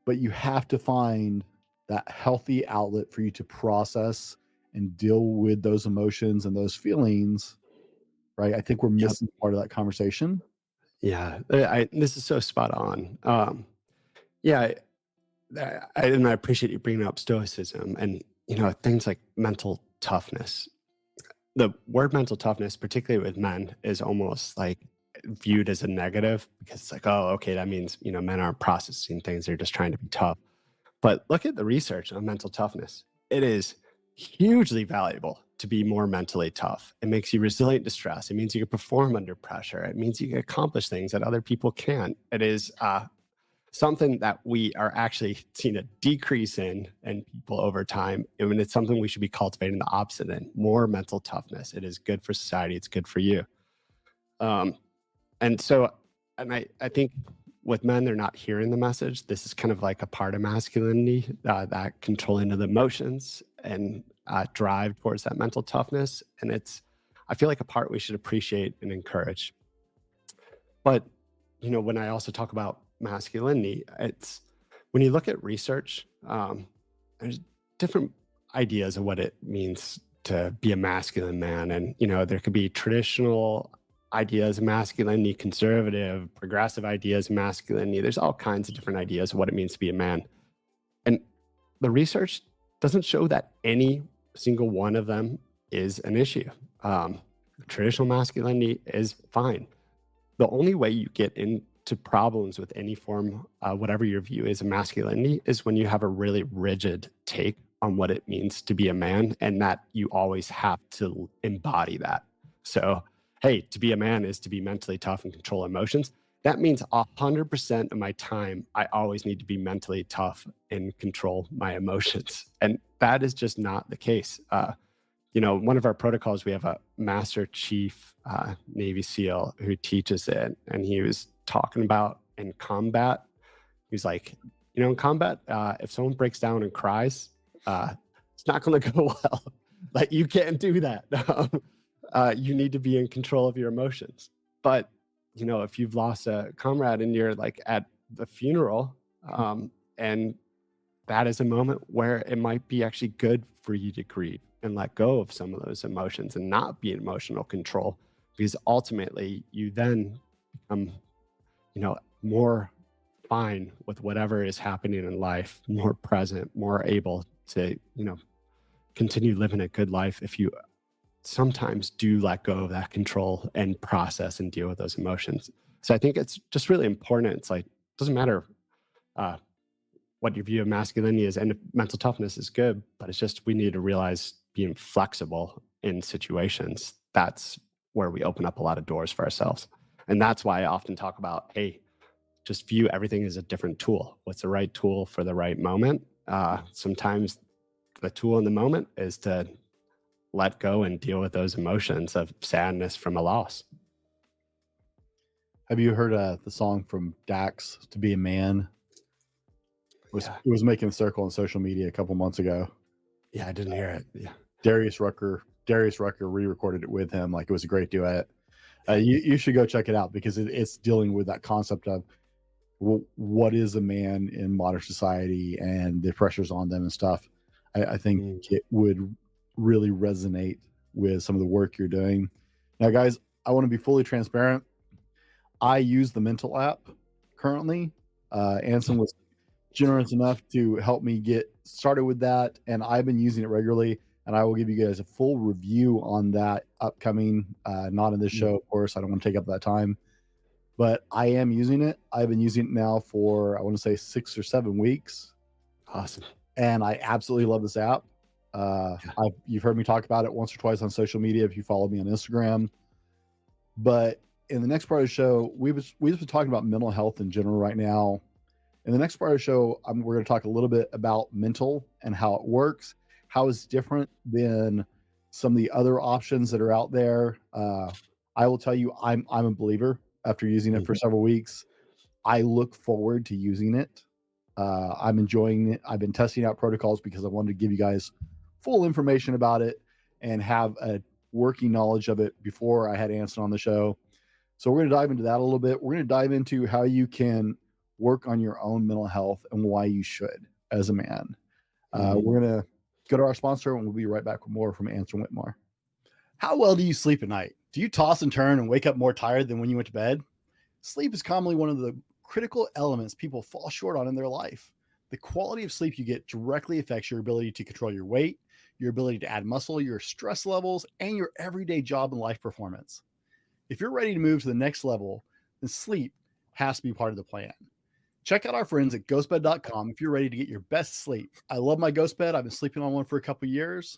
but you have to find that healthy outlet for you to process and deal with those emotions and those feelings, right? I think we're Yep. missing part of that conversation. Yeah. This is so spot on. Yeah. And I appreciate you bringing up stoicism and, things like mental toughness. The word mental toughness, particularly with men, is almost like viewed as a negative because it's like, oh, okay, that means, men aren't processing things. They're just trying to be tough. But look at the research on mental toughness. It is hugely valuable to be more mentally tough. It makes you resilient to stress. It means you can perform under pressure. It means you can accomplish things that other people can't. It is something that we are actually seeing a decrease in people over time. I mean, it's something we should be cultivating the opposite in more mental toughness. It is good for society. It's good for you. Um, and so, and I think with men, they're not hearing the message. This is kind of like a part of masculinity, that controlling of the emotions and drive towards that mental toughness. And I feel like a part we should appreciate and encourage. But, when I also talk about masculinity, it's when you look at research, there's different ideas of what it means to be a masculine man. And, there could be traditional ideas of masculinity, conservative, progressive ideas of masculinity. There's all kinds of different ideas of what it means to be a man. And the research doesn't show that any single one of them is an issue. Um, Traditional masculinity is fine. The only way you get into problems with any form, whatever your view is of masculinity, is when you have a really rigid take on what it means to be a man, and that you always have to embody that. So, hey, to be a man is to be mentally tough and control emotions. That means 100% of my time, I always need to be mentally tough and control my emotions. And that is just not the case. One of our protocols, we have a Master Chief Navy SEAL who teaches it, and he was talking about in combat. He's like, in combat, if someone breaks down and cries, it's not going to go well. Like you can't do that. You need to be in control of your emotions. But if you've lost a comrade and you're like at the funeral, and that is a moment where it might be actually good for you to grieve and let go of some of those emotions and not be in emotional control, because ultimately you then become more fine with whatever is happening in life, more present, more able to continue living a good life if you sometimes do let go of that control and process and deal with those emotions. So I think it's just really important. It's like, it doesn't matter uh, what your view of masculinity is, and mental toughness is good, but it's just we need to realize being flexible in situations. That's where we open up a lot of doors for ourselves. And that's why I often talk about, hey, just view everything as a different tool. What's the right tool for the right moment? Sometimes the tool in the moment is to let go and deal with those emotions of sadness from a loss. Have you heard the song from Dax, "To Be a Man"? Yeah. It was making a circle on social media a couple months ago. Yeah, I didn't hear it. Yeah. Darius Rucker re-recorded it with him. Like, it was a great duet. You should go check it out, because it's dealing with that concept of, well, what is a man in modern society and the pressures on them and stuff. I think it would really resonate with some of the work you're doing. Now, guys, I want to be fully transparent. I use the mental app currently. Anson was generous enough to help me get started with that, and I've been using it regularly, and I will give you guys a full review on that upcoming, not in this show, of course. I don't want to take up that time, but I am using it. I've been using it now for, I want to say, 6 or 7 weeks. Awesome. And I absolutely love this app. You've heard me talk about it once or twice on social media if you follow me on Instagram. But in the next part of the show, we've just been talking about mental health in general right now. In the next part of the show, we're going to talk a little bit about mental and how it works, how it's different than some of the other options that are out there. I will tell you, I'm a believer after using it for several weeks. I look forward to using it. I'm enjoying it. I've been testing out protocols because I wanted to give you guys full information about it and have a working knowledge of it before I had Anson on the show. So we're going to dive into that a little bit. We're going to dive into how you can work on your own mental health and why you should as a man. We're going to go to our sponsor, and we'll be right back with more from Anson Whitmer. How well do you sleep at night? Do you toss and turn and wake up more tired than when you went to bed? Sleep is commonly one of the critical elements people fall short on in their life. The quality of sleep you get directly affects your ability to control your weight, your ability to add muscle, your stress levels, and your everyday job and life performance. If you're ready to move to the next level, then sleep has to be part of the plan. Check out our friends at ghostbed.com if you're ready to get your best sleep. I love my ghost bed. I've been sleeping on one for a couple of years,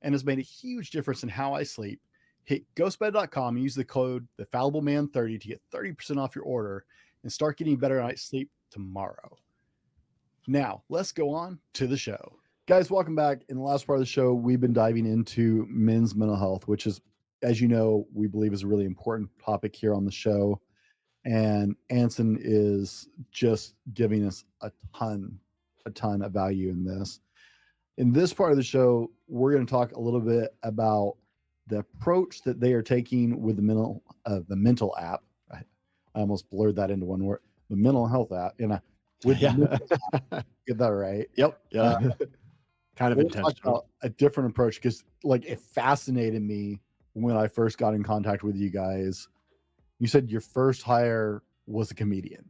and it's made a huge difference in how I sleep. Hit ghostbed.com and use the code TheFallibleMan30 to get 30% off your order and start getting better night's sleep tomorrow. Now, let's go on to the show. Guys, welcome back. In the last part of the show, we've been diving into men's mental health, which is, as you know, we believe is a really important topic here on the show. And Anson is just giving us a ton of value in this. In this part of the show, we're going to talk a little bit about the approach that they are taking with the mental app. I almost blurred that into one word. The mental health app. With the mental app, get that right. Yep. Yeah. Kind of We'll talk intentional. about a different approach, because it fascinated me when I first got in contact with you guys. You said your first hire was a comedian.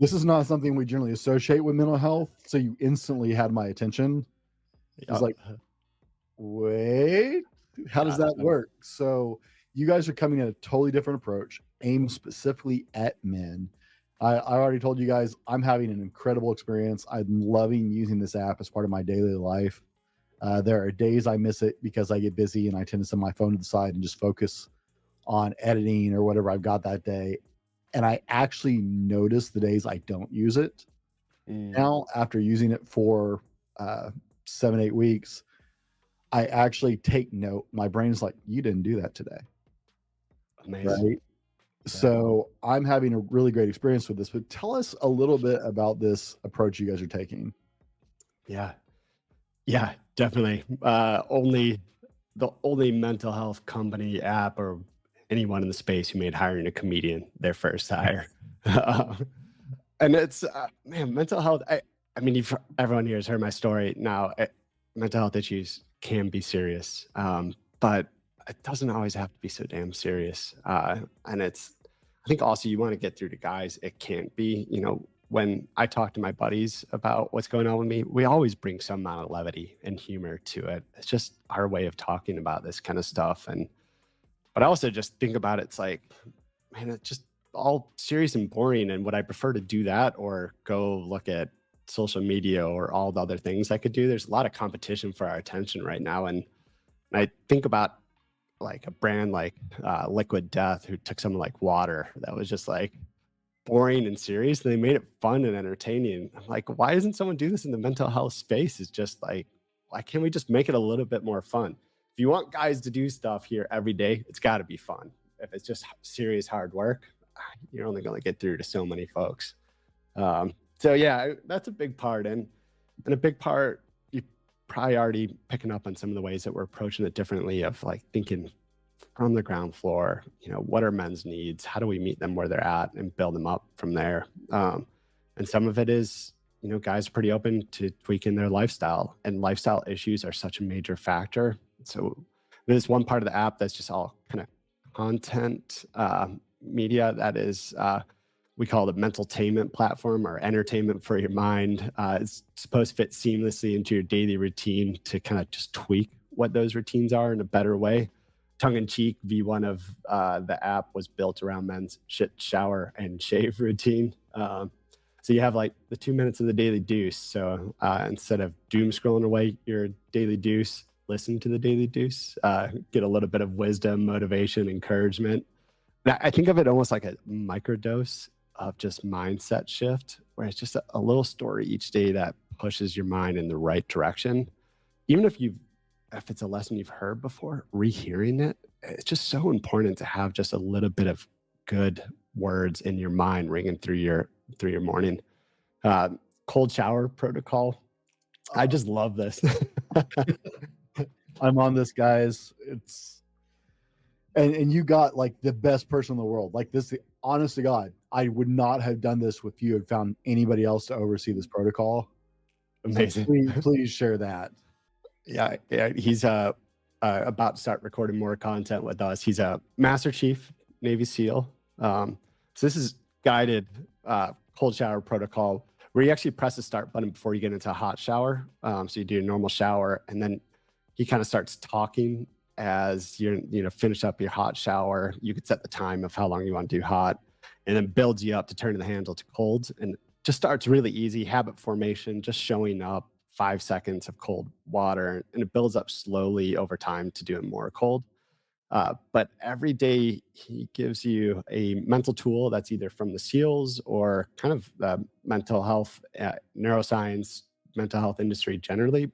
This is not something we generally associate with mental health, so you instantly had my attention. I was like, wait, how does that work? So you guys are coming at a totally different approach, aimed specifically at men. I already told you guys I'm having an incredible experience. I'm loving using this app as part of my daily life. There are days I miss it because I get busy and I tend to set my phone to the side and just focus on editing or whatever I've got that day. And I actually notice the days I don't use it. Now, after using it for 7-8 weeks, I actually take note. My brain's like, you didn't do that today. Amazing. Right? Yeah. So I'm having a really great experience with this, but tell us a little bit about this approach you guys are taking. Yeah, definitely. The only mental health company, app, or anyone in the space who made hiring a comedian their first hire. And it's, mental health. I mean, everyone here has heard my story now. Mental health issues can be serious, but it doesn't always have to be so damn serious. And I think also you want to get through to guys. It can't be, when I talk to my buddies about what's going on with me, we always bring some amount of levity and humor to it. It's just our way of talking about this kind of stuff. But I also just think about it, it's like, man, it's just all serious and boring. And would I prefer to do that or go look at social media or all the other things I could do? There's a lot of competition for our attention right now. And I think about like a brand like Liquid Death, who took something like water that was just like boring and serious, and they made it fun and entertaining. I'm like, why doesn't someone do this in the mental health space? It's just like, why can't we just make it a little bit more fun? If you want guys to do stuff here every day, it's got to be fun. If it's just serious hard work, you're only going to get through to so many folks. So yeah, that's a big part. And a big part, you probably already picking up on some of the ways that we're approaching it differently, of like thinking from the ground floor, what are men's needs? How do we meet them where they're at and build them up from there? And some of it is, guys are pretty open to tweaking their lifestyle, and lifestyle issues are such a major factor. So there's one part of the app that's just all kind of content media that is, we call it a mentaltainment platform, or entertainment for your mind. It's supposed to fit seamlessly into your daily routine to kind of just tweak what those routines are in a better way. Tongue in cheek, V1 of the app was built around men's shit, shower, and shave routine. So you have like the 2 minutes of the daily deuce. So instead of doom scrolling away your daily deuce, listen to the daily deuce, get a little bit of wisdom, motivation, encouragement. I think of it almost like a microdose of just mindset shift, where it's just a little story each day that pushes your mind in the right direction. Even if it's a lesson you've heard before, rehearing it, it's just so important to have just a little bit of good words in your mind ringing through your morning. Cold shower protocol. I just love this. I'm on this, guys. And you got like the best person in the world. Like this, honest to God, I would not have done this if you had found anybody else to oversee this protocol. Amazing. So please share that. Yeah, he's about to start recording more content with us. He's a Master Chief Navy SEAL. So this is guided cold shower protocol, where you actually press the start button before you get into a hot shower. So you do a normal shower, and then he kind of starts talking as you're finish up your hot shower. You could set the time of how long you want to do hot, and then builds you up to turn the handle to cold, and just starts really easy habit formation, just showing up 5 seconds of cold water, and it builds up slowly over time to doing more cold. But every day he gives you a mental tool that's either from the SEALs or kind of the mental health, neuroscience, mental health industry generally.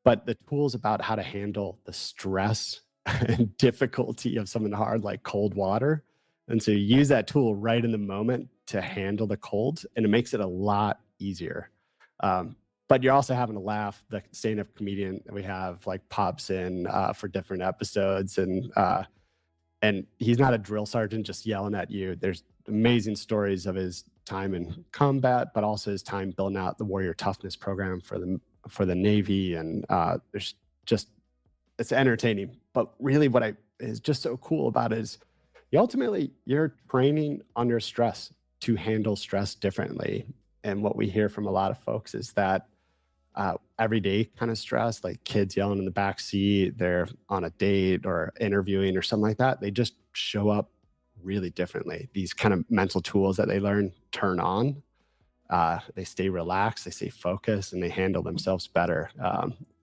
But the tools about how to handle the stress and difficulty of something hard like cold water. And so you use that tool right in the moment to handle the cold, and it makes it a lot easier. But you're also having to laugh. The stand-up comedian that we have like pops in for different episodes, and he's not a drill sergeant just yelling at you. There's amazing stories of his time in combat, but also his time building out the Warrior Toughness program for the Navy, and there's just, it's entertaining. But really, what is just so cool about it is you're training under stress to handle stress differently. And what we hear from a lot of folks is that everyday kind of stress, like kids yelling in the back seat, they're on a date or interviewing or something like that, they just show up really differently. These kind of mental tools that they learn turn on. They stay relaxed, they stay focused, and they handle themselves better.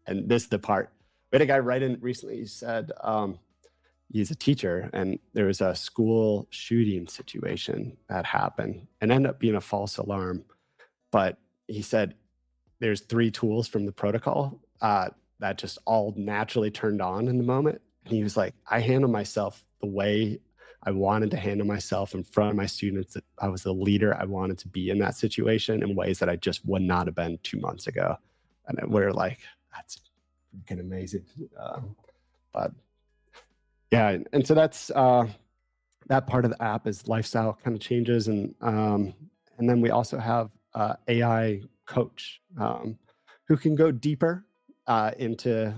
And this is the part. We had a guy write in recently. He said he's a teacher, and there was a school shooting situation that happened and ended up being a false alarm. But he said there's 3 tools from the protocol that just all naturally turned on in the moment. And he was like, I handle myself the way I wanted to handle myself in front of my students. I was the leader I wanted to be in that situation in ways that I just would not have been 2 months ago. And we're like, that's freaking amazing. But yeah, and so that's that part of the app is lifestyle kind of changes, and then we also have AI coach who can go deeper into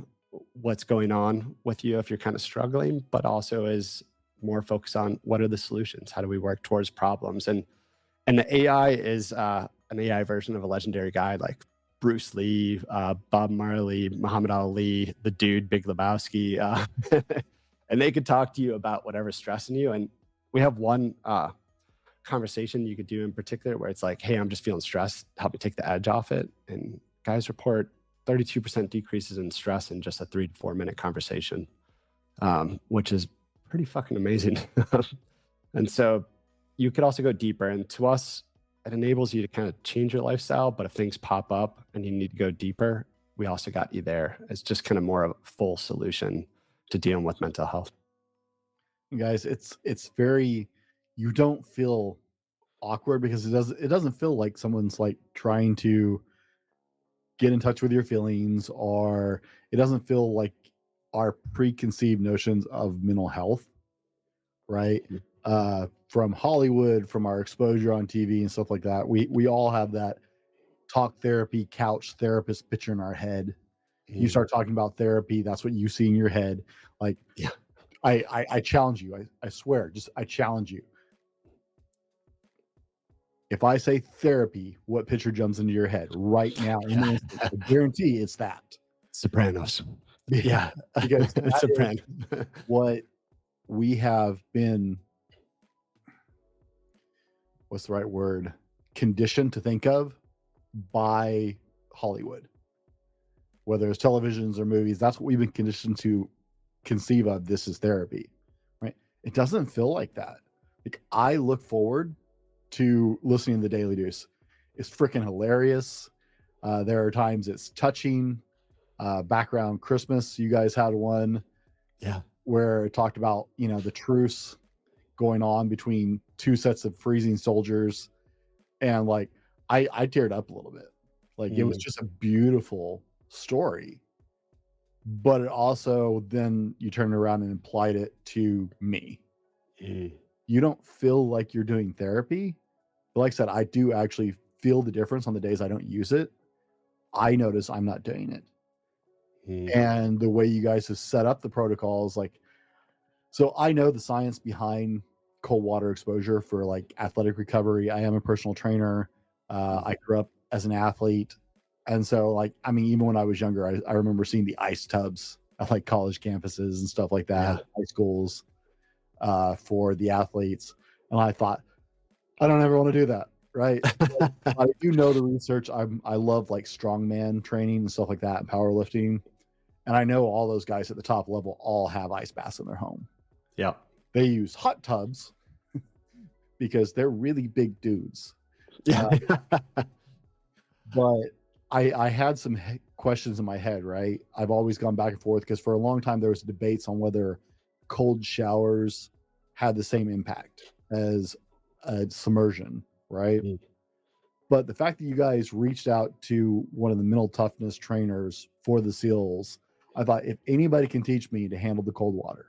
what's going on with you if you're kind of struggling, but also is more focused on what are the solutions, how do we work towards problems, and the AI is an AI version of a legendary guy like Bruce Lee, Bob Marley, Muhammad Ali, the dude Big Lebowski, and they could talk to you about whatever's stressing you. And we have one conversation you could do in particular where it's like, hey, I'm just feeling stressed, help me take the edge off it. And guys report 32% decreases in stress in just a 3 to 4 minute conversation, which is pretty fucking amazing. And so you could also go deeper, and to us it enables you to kind of change your lifestyle. But if things pop up and you need to go deeper, we also got you there. It's just kind of more of a full solution to dealing with mental health. Guys, it's very, you don't feel awkward because it doesn't feel like someone's like trying to get in touch with your feelings, or it doesn't feel like our preconceived notions of mental health, right? Mhm. From Hollywood, from our exposure on TV and stuff like that, we all have that talk therapy couch therapist picture in our head. You Mm. start talking about therapy, that's what you see in your head. Like, Yeah. I challenge you. I swear, just I challenge you. If I say therapy, what picture jumps into your head right now? In the instant? I guarantee it's that. Sopranos. Yeah, because that is Sopranos. what we have been, what's the right word, conditioned to think of by Hollywood. Whether it's televisions or movies, that's what we've been conditioned to conceive of this is therapy, right? It doesn't feel like that. Like, I look forward to listening to the Daily Deuce. It's freaking hilarious. There are times it's touching. Background Christmas, you guys had one Yeah. where it talked about, the truce going on between two sets of freezing soldiers, and like I teared up a little bit. Like, it was just a beautiful story, but it also, then you turn around and applied it to me. Mm. You don't feel like you're doing therapy, but like I said, I do actually feel the difference on the days I don't use it. I notice I'm not doing it. Mm. And the way you guys have set up the protocols, like, so I know the science behind cold water exposure for like athletic recovery. I am a personal trainer. I grew up as an athlete. And so, like, I mean, even when I was younger, I remember seeing the ice tubs at like college campuses and stuff like that, high schools, for the athletes. And I thought, I don't ever want to do that. Right. I do know the research. I love like strongman training and stuff like that and powerlifting. And I know all those guys at the top level all have ice baths in their home. Yeah. They use hot tubs because they're really big dudes. Yeah. But I had some questions in my head, right? I've always gone back and forth because for a long time there was debates on whether cold showers had the same impact as submersion, right? Mm. But the fact that you guys reached out to one of the mental toughness trainers for the SEALs, I thought, if anybody can teach me to handle the cold water,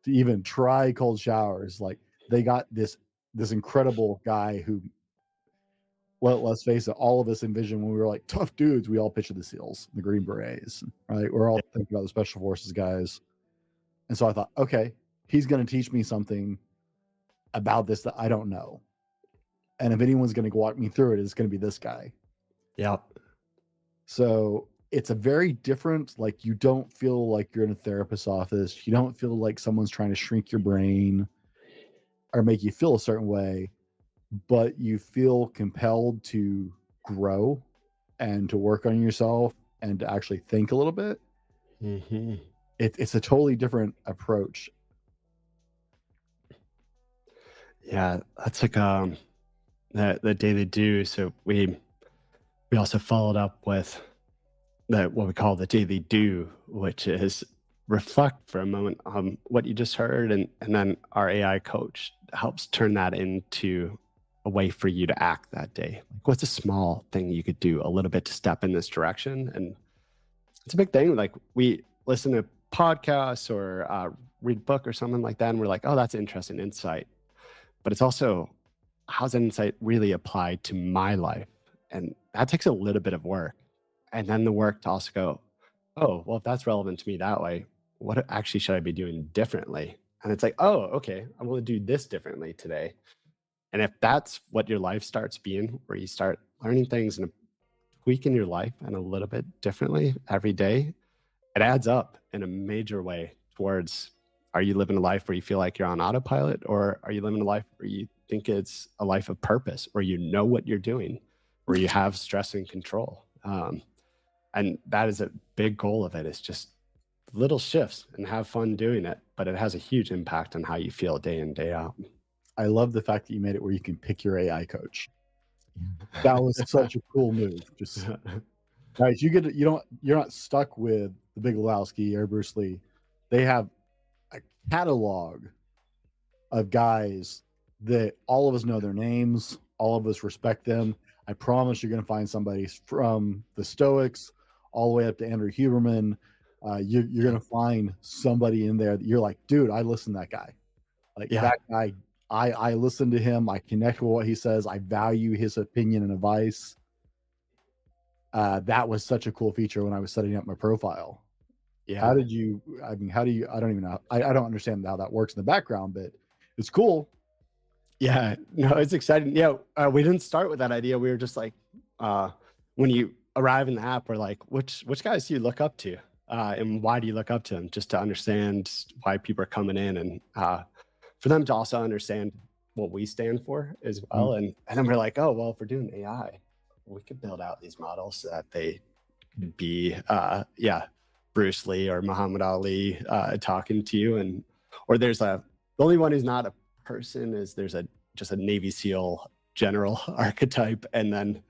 to even try cold showers, like, they got this incredible guy who, let's face it, all of us envisioned when we were like tough dudes, we all picture the SEALs, the Green Berets, right? We're all thinking about the Special Forces guys. And so I thought, okay, he's going to teach me something about this that I don't know. And if anyone's going to walk me through it, it's going to be this guy. Yeah. So it's a very different, like, you don't feel like you're in a therapist's office. You don't feel like someone's trying to shrink your brain or make you feel a certain way, but you feel compelled to grow and to work on yourself and to actually think a little bit. Mm-hmm. It's a totally different approach. Yeah, that's like the daily do. So we also followed up with what we call the daily do, which is reflect for a moment on what you just heard, and then our AI coach helps turn that into a way for you to act that day. Like, what's a small thing you could do a little bit to step in this direction? And it's a big thing. Like, we listen to podcasts or read a book or something like that, and we're like, oh, that's interesting insight. But it's also, how's that insight really applied to my life? And that takes a little bit of work. And then the work to also go, oh, well, if that's relevant to me that way, what actually should I be doing differently? And it's like, oh, okay, I'm going to do this differently today. And if that's what your life starts being, where you start learning things and tweaking your life and a little bit differently every day, it adds up in a major way towards, are you living a life where you feel like you're on autopilot, or are you living a life where you think it's a life of purpose, where you know what you're doing, where you have stress and control? And that is a big goal of it. It's just little shifts and have fun doing it, but it has a huge impact on how you feel day in, day out. I love the fact that you made it where you can pick your AI coach. That was such a cool move. Just Guys, you're not stuck with the Big Lebowski or Bruce Lee. They have a catalog of guys that all of us know their names, all of us respect them. I promise you're going to find somebody from the Stoics all the way up to Andrew Huberman. You're going to find somebody in there that you're like, dude, I listen to that guy. Like Yeah. that guy, I listen to him. I connect with what he says. I value his opinion and advice. That was such a cool feature when I was setting up my profile. How Yeah. did you, I mean, how do you, I don't even know. I don't understand how that works in the background, but it's cool. Yeah. No, it's exciting. Yeah. We didn't start with that idea. We were just like, when you arrive in the app, we're like, which guys do you look up to? And why do you look up to them? Just to understand why people are coming in, and for them to also understand what we stand for as well. And then we're like, oh, well, if we're doing AI, we could build out these models so that they could be, Bruce Lee or Muhammad Ali talking to you. And, or the only one who's not a person is just a Navy SEAL general archetype. And then,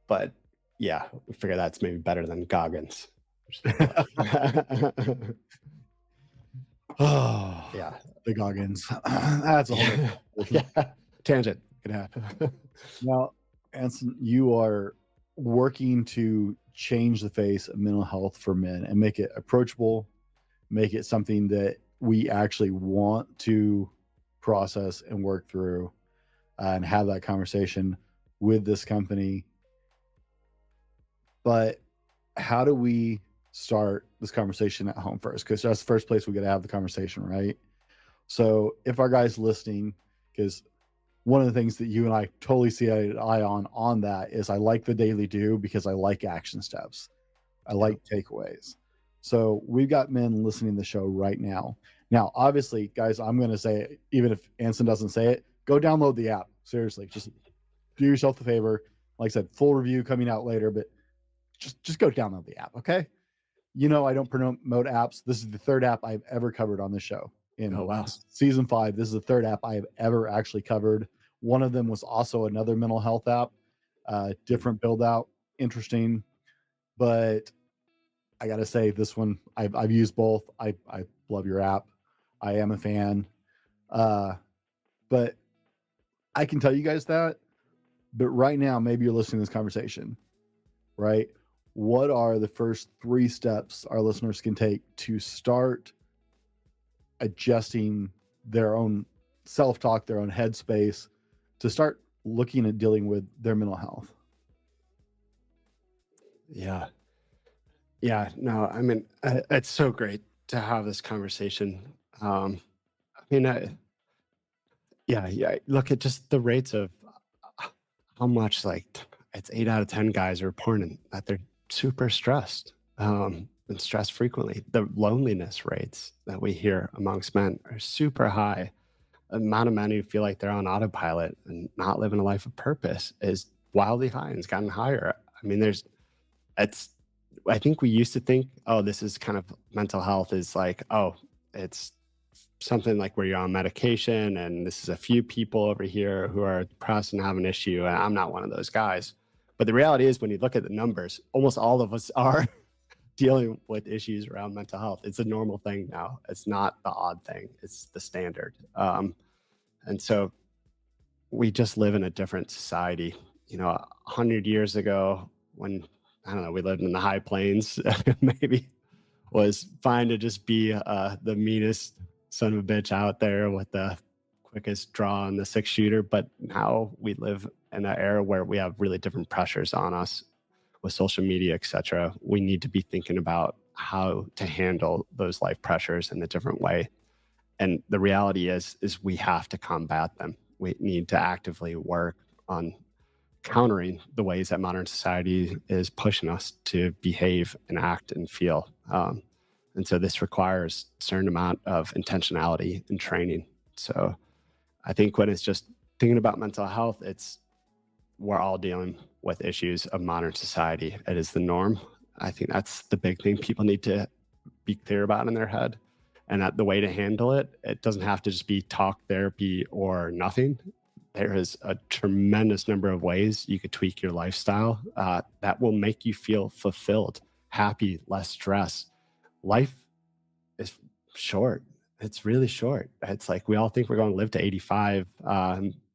but yeah, we figure that's maybe better than Goggins. Oh, Yeah. the Goggins. That's a whole Yeah. Tangent. Could happen. Now, Anson, you are working to change the face of mental health for men and make it approachable, make it something that we actually want to process and work through, and have that conversation with this company. But how do we start this conversation at home first? Because that's the first place we got to have the conversation, right? So if our guys listening, because one of the things that you and I totally see eye on that is I like the daily do because I like action steps. I like takeaways. So we've got men listening to the show right now. Now, obviously, guys, I'm going to say it, even if Anson doesn't say it, go download the app. Seriously, just do yourself the favor. Like I said, full review coming out later, but just go download the app, okay? You know, I don't promote apps. This is the third app I've ever covered on the show. In Oh, wow. season 5, this is the third app I have ever actually covered. One of them was also another mental health app, different build out, interesting. But I got to say, this one, I've used both. I love your app. I am a fan. But I can tell you guys that. But right now, maybe you're listening to this conversation, right? What are the first 3 steps our listeners can take to start adjusting their own self-talk, their own headspace, to start looking at dealing with their mental health? Yeah. Yeah. No, I mean, it's so great to have this conversation. I mean, yeah. Look at just the rates of how much, like, it's 8 out of 10 guys are reporting that they're super stressed, and stressed frequently. The loneliness rates that we hear amongst men are super high. The amount of men who feel like they're on autopilot and not living a life of purpose is wildly high, and it's gotten higher. I mean, I think we used to think, oh, this is kind of mental health is like, oh, it's something like where you're on medication and this is a few people over here who are depressed and have an issue, and I'm not one of those guys. But the reality is, when you look at the numbers, almost all of us are dealing with issues around mental health. It's a normal thing now. It's not the odd thing. It's the standard. And so we just live in a different society. You know, 100 years ago, when, I don't know, we lived in the high plains, maybe was fine to just be the meanest son of a bitch out there with the quickest draw on the 6-shooter. But now we live in an era where we have really different pressures on us with social media, et cetera. We need to be thinking about how to handle those life pressures in a different way. And the reality is we have to combat them. We need to actively work on countering the ways that modern society is pushing us to behave and act and feel. And so this requires a certain amount of intentionality and training. So I think when it's just thinking about mental health, we're all dealing with issues of modern society. It is the norm. I think that's the big thing people need to be clear about in their head. And that the way to handle it, it doesn't have to just be talk therapy or nothing. there is a tremendous number of ways you could tweak your lifestyle that will make you feel fulfilled, happy, less stress. Life is short. It's really short. It's like we all think we're going to live to 85,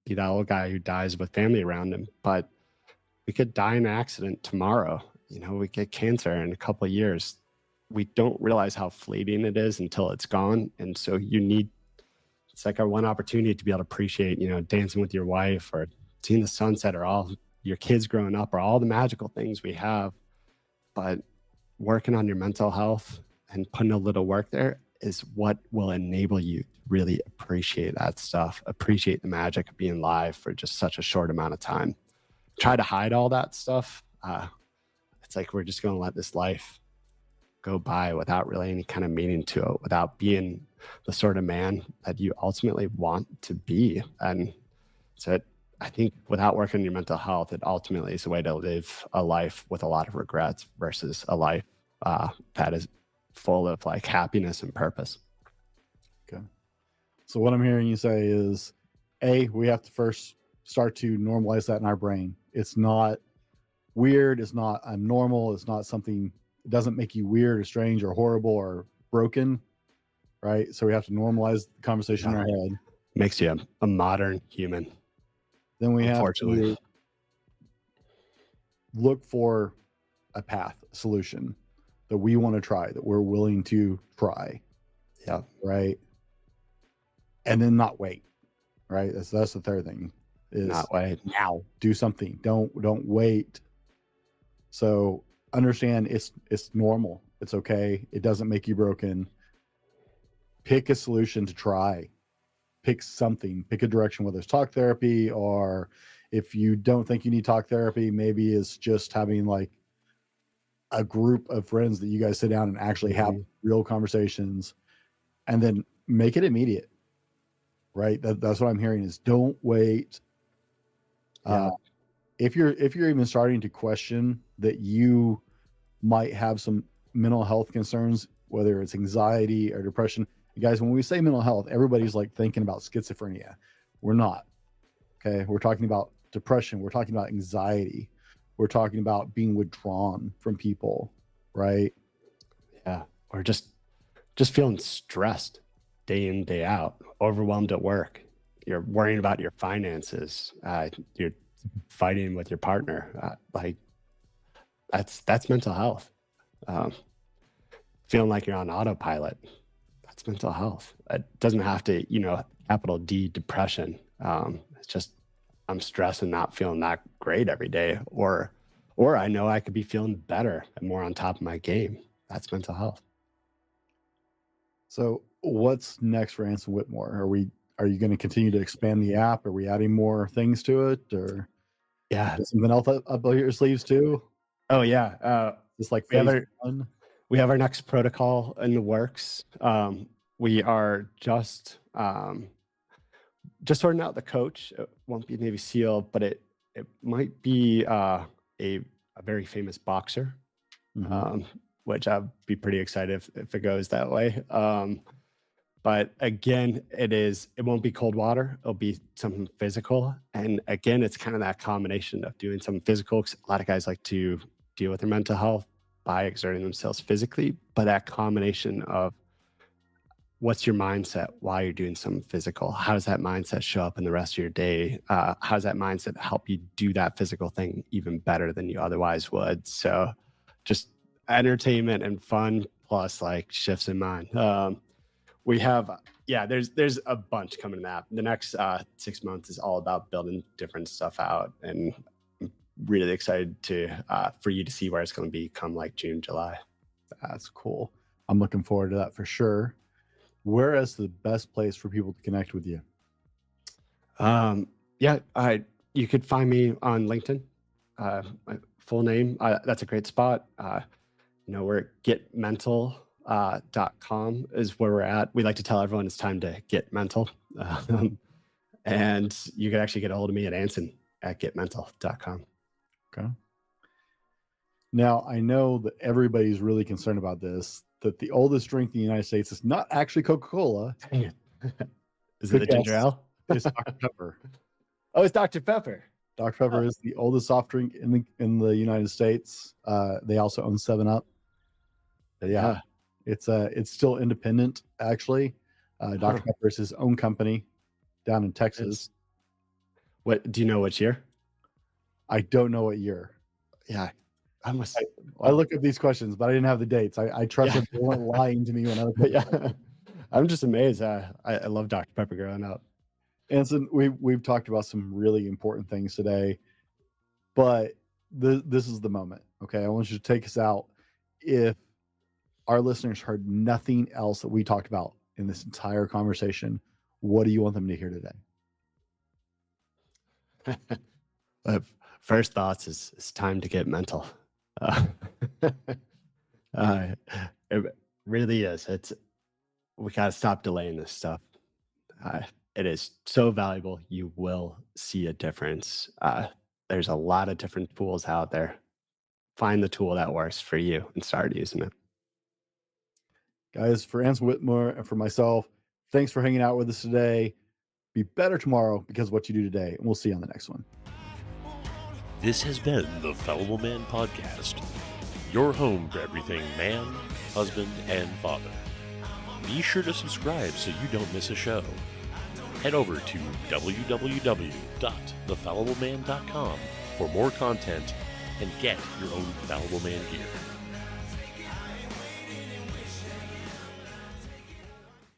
be that old guy who dies with family around him, but we could die in an accident tomorrow. We get cancer in a couple of years. We don't realize how fleeting it is until it's gone. And so it's like our one opportunity to be able to appreciate, dancing with your wife or seeing the sunset or all your kids growing up or all the magical things we have. But working on your mental health and putting a little work there is what will enable you to really appreciate that stuff, appreciate the magic of being live for just such a short amount of time. Try to hide all that stuff. It's like we're just going to let this life go by without really any kind of meaning to it, without being the sort of man that you ultimately want to be. And so I think without working on your mental health, it ultimately is a way to live a life with a lot of regrets versus a life that is full of like happiness and purpose. Okay. So what I'm hearing you say is, we have to first start to normalize that in our brain. It's not weird. It's not abnormal. It's not something. It doesn't make you weird or strange or horrible or broken, right? So we have to normalize the conversation in our head. Makes you a modern human. Then we have Unfortunately. to look for a path, a solution that we want to try, that we're willing to try. Yeah. Right. And then not wait. Right. That's the third thing. Is Not wait. now. Do something. Don't wait. So understand it's normal. It's okay. It doesn't make you broken. Pick a solution to try. Pick something. Pick a direction, whether it's talk therapy, or if you don't think you need talk therapy, maybe it's just having like a group of friends that you guys sit down and actually have real conversations, and then make it immediate. Right. That's what I'm hearing is don't wait. Yeah. If you're even starting to question that you might have some mental health concerns, whether it's anxiety or depression, guys, when we say mental health, everybody's like thinking about schizophrenia. We're not. Okay. We're talking about depression. We're talking about anxiety. We're talking about being withdrawn from people. Right. Yeah. Or just feeling stressed day in, day out, overwhelmed at work. You're worrying about your finances. You're fighting with your partner. Like that's mental health. Feeling like you're on autopilot. That's mental health. It doesn't have to, capital D depression. It's just I'm stressed and not feeling that great every day, or I know I could be feeling better and more on top of my game. That's mental health. So what's next for Anson Whitmore? Are you going to continue to expand the app? Are we adding more things to it, or Yeah. something else up your sleeves too? Oh yeah. Just like we have phase one? We have our next protocol in the works. We are just sorting out the coach. It won't be Navy SEAL, but it might be a very famous boxer, which I'd be pretty excited if it goes that way. But again, it won't be cold water. It'll be something physical. And again, it's kind of that combination of doing something physical, 'cause a lot of guys like to deal with their mental health by exerting themselves physically, but that combination of what's your mindset while you're doing something physical? How does that mindset show up in the rest of your day? How does that mindset help you do that physical thing even better than you otherwise would? So just entertainment and fun plus like shifts in mind. We have, there's a bunch coming in that. The next 6 months is all about building different stuff out, and I'm really excited for you to see where it's going to be come like June, July. That's cool. I'm looking forward to that for sure. Where is the best place for people to connect with you? You could find me on LinkedIn. My full name. That's a great spot. We're at getmental.com is where we're at. We like to tell everyone it's time to get mental. And you can actually get a hold of me at Anson at getmental.com. Okay. Now, I know that everybody's really concerned about this, that the oldest drink in the United States is not actually Coca-Cola. Is it the ginger ale? It's Dr. Pepper. Oh, it's Dr. Pepper. Dr. Pepper is the oldest soft drink in the United States. They also own 7-Up. But yeah, it's still independent actually. Dr. Pepper is his own company down in Texas. What do you know which year? I don't know what year. Yeah. I look at these questions, but I didn't have the dates. I trust that they weren't lying to me when I was yeah. I'm just amazed. I love Dr. Pepper growing up. Anson, we've talked about some really important things today, but this is the moment. Okay, I want you to take us out. If our listeners heard nothing else that we talked about in this entire conversation, what do you want them to hear today? First thoughts is it's time to get mental. It really is. We got to stop delaying this stuff. It is so valuable. You will see a difference. There's a lot of different tools out there. Find the tool that works for you and start using it. Guys, for Anson Whitmer and for myself, thanks for hanging out with us today. Be better tomorrow because of what you do today. And we'll see you on the next one. This has been the Fallible Man Podcast, your home for everything man, husband, and father. Be sure to subscribe so you don't miss a show. Head over to www.thefallibleman.com for more content and get your own Fallible Man gear.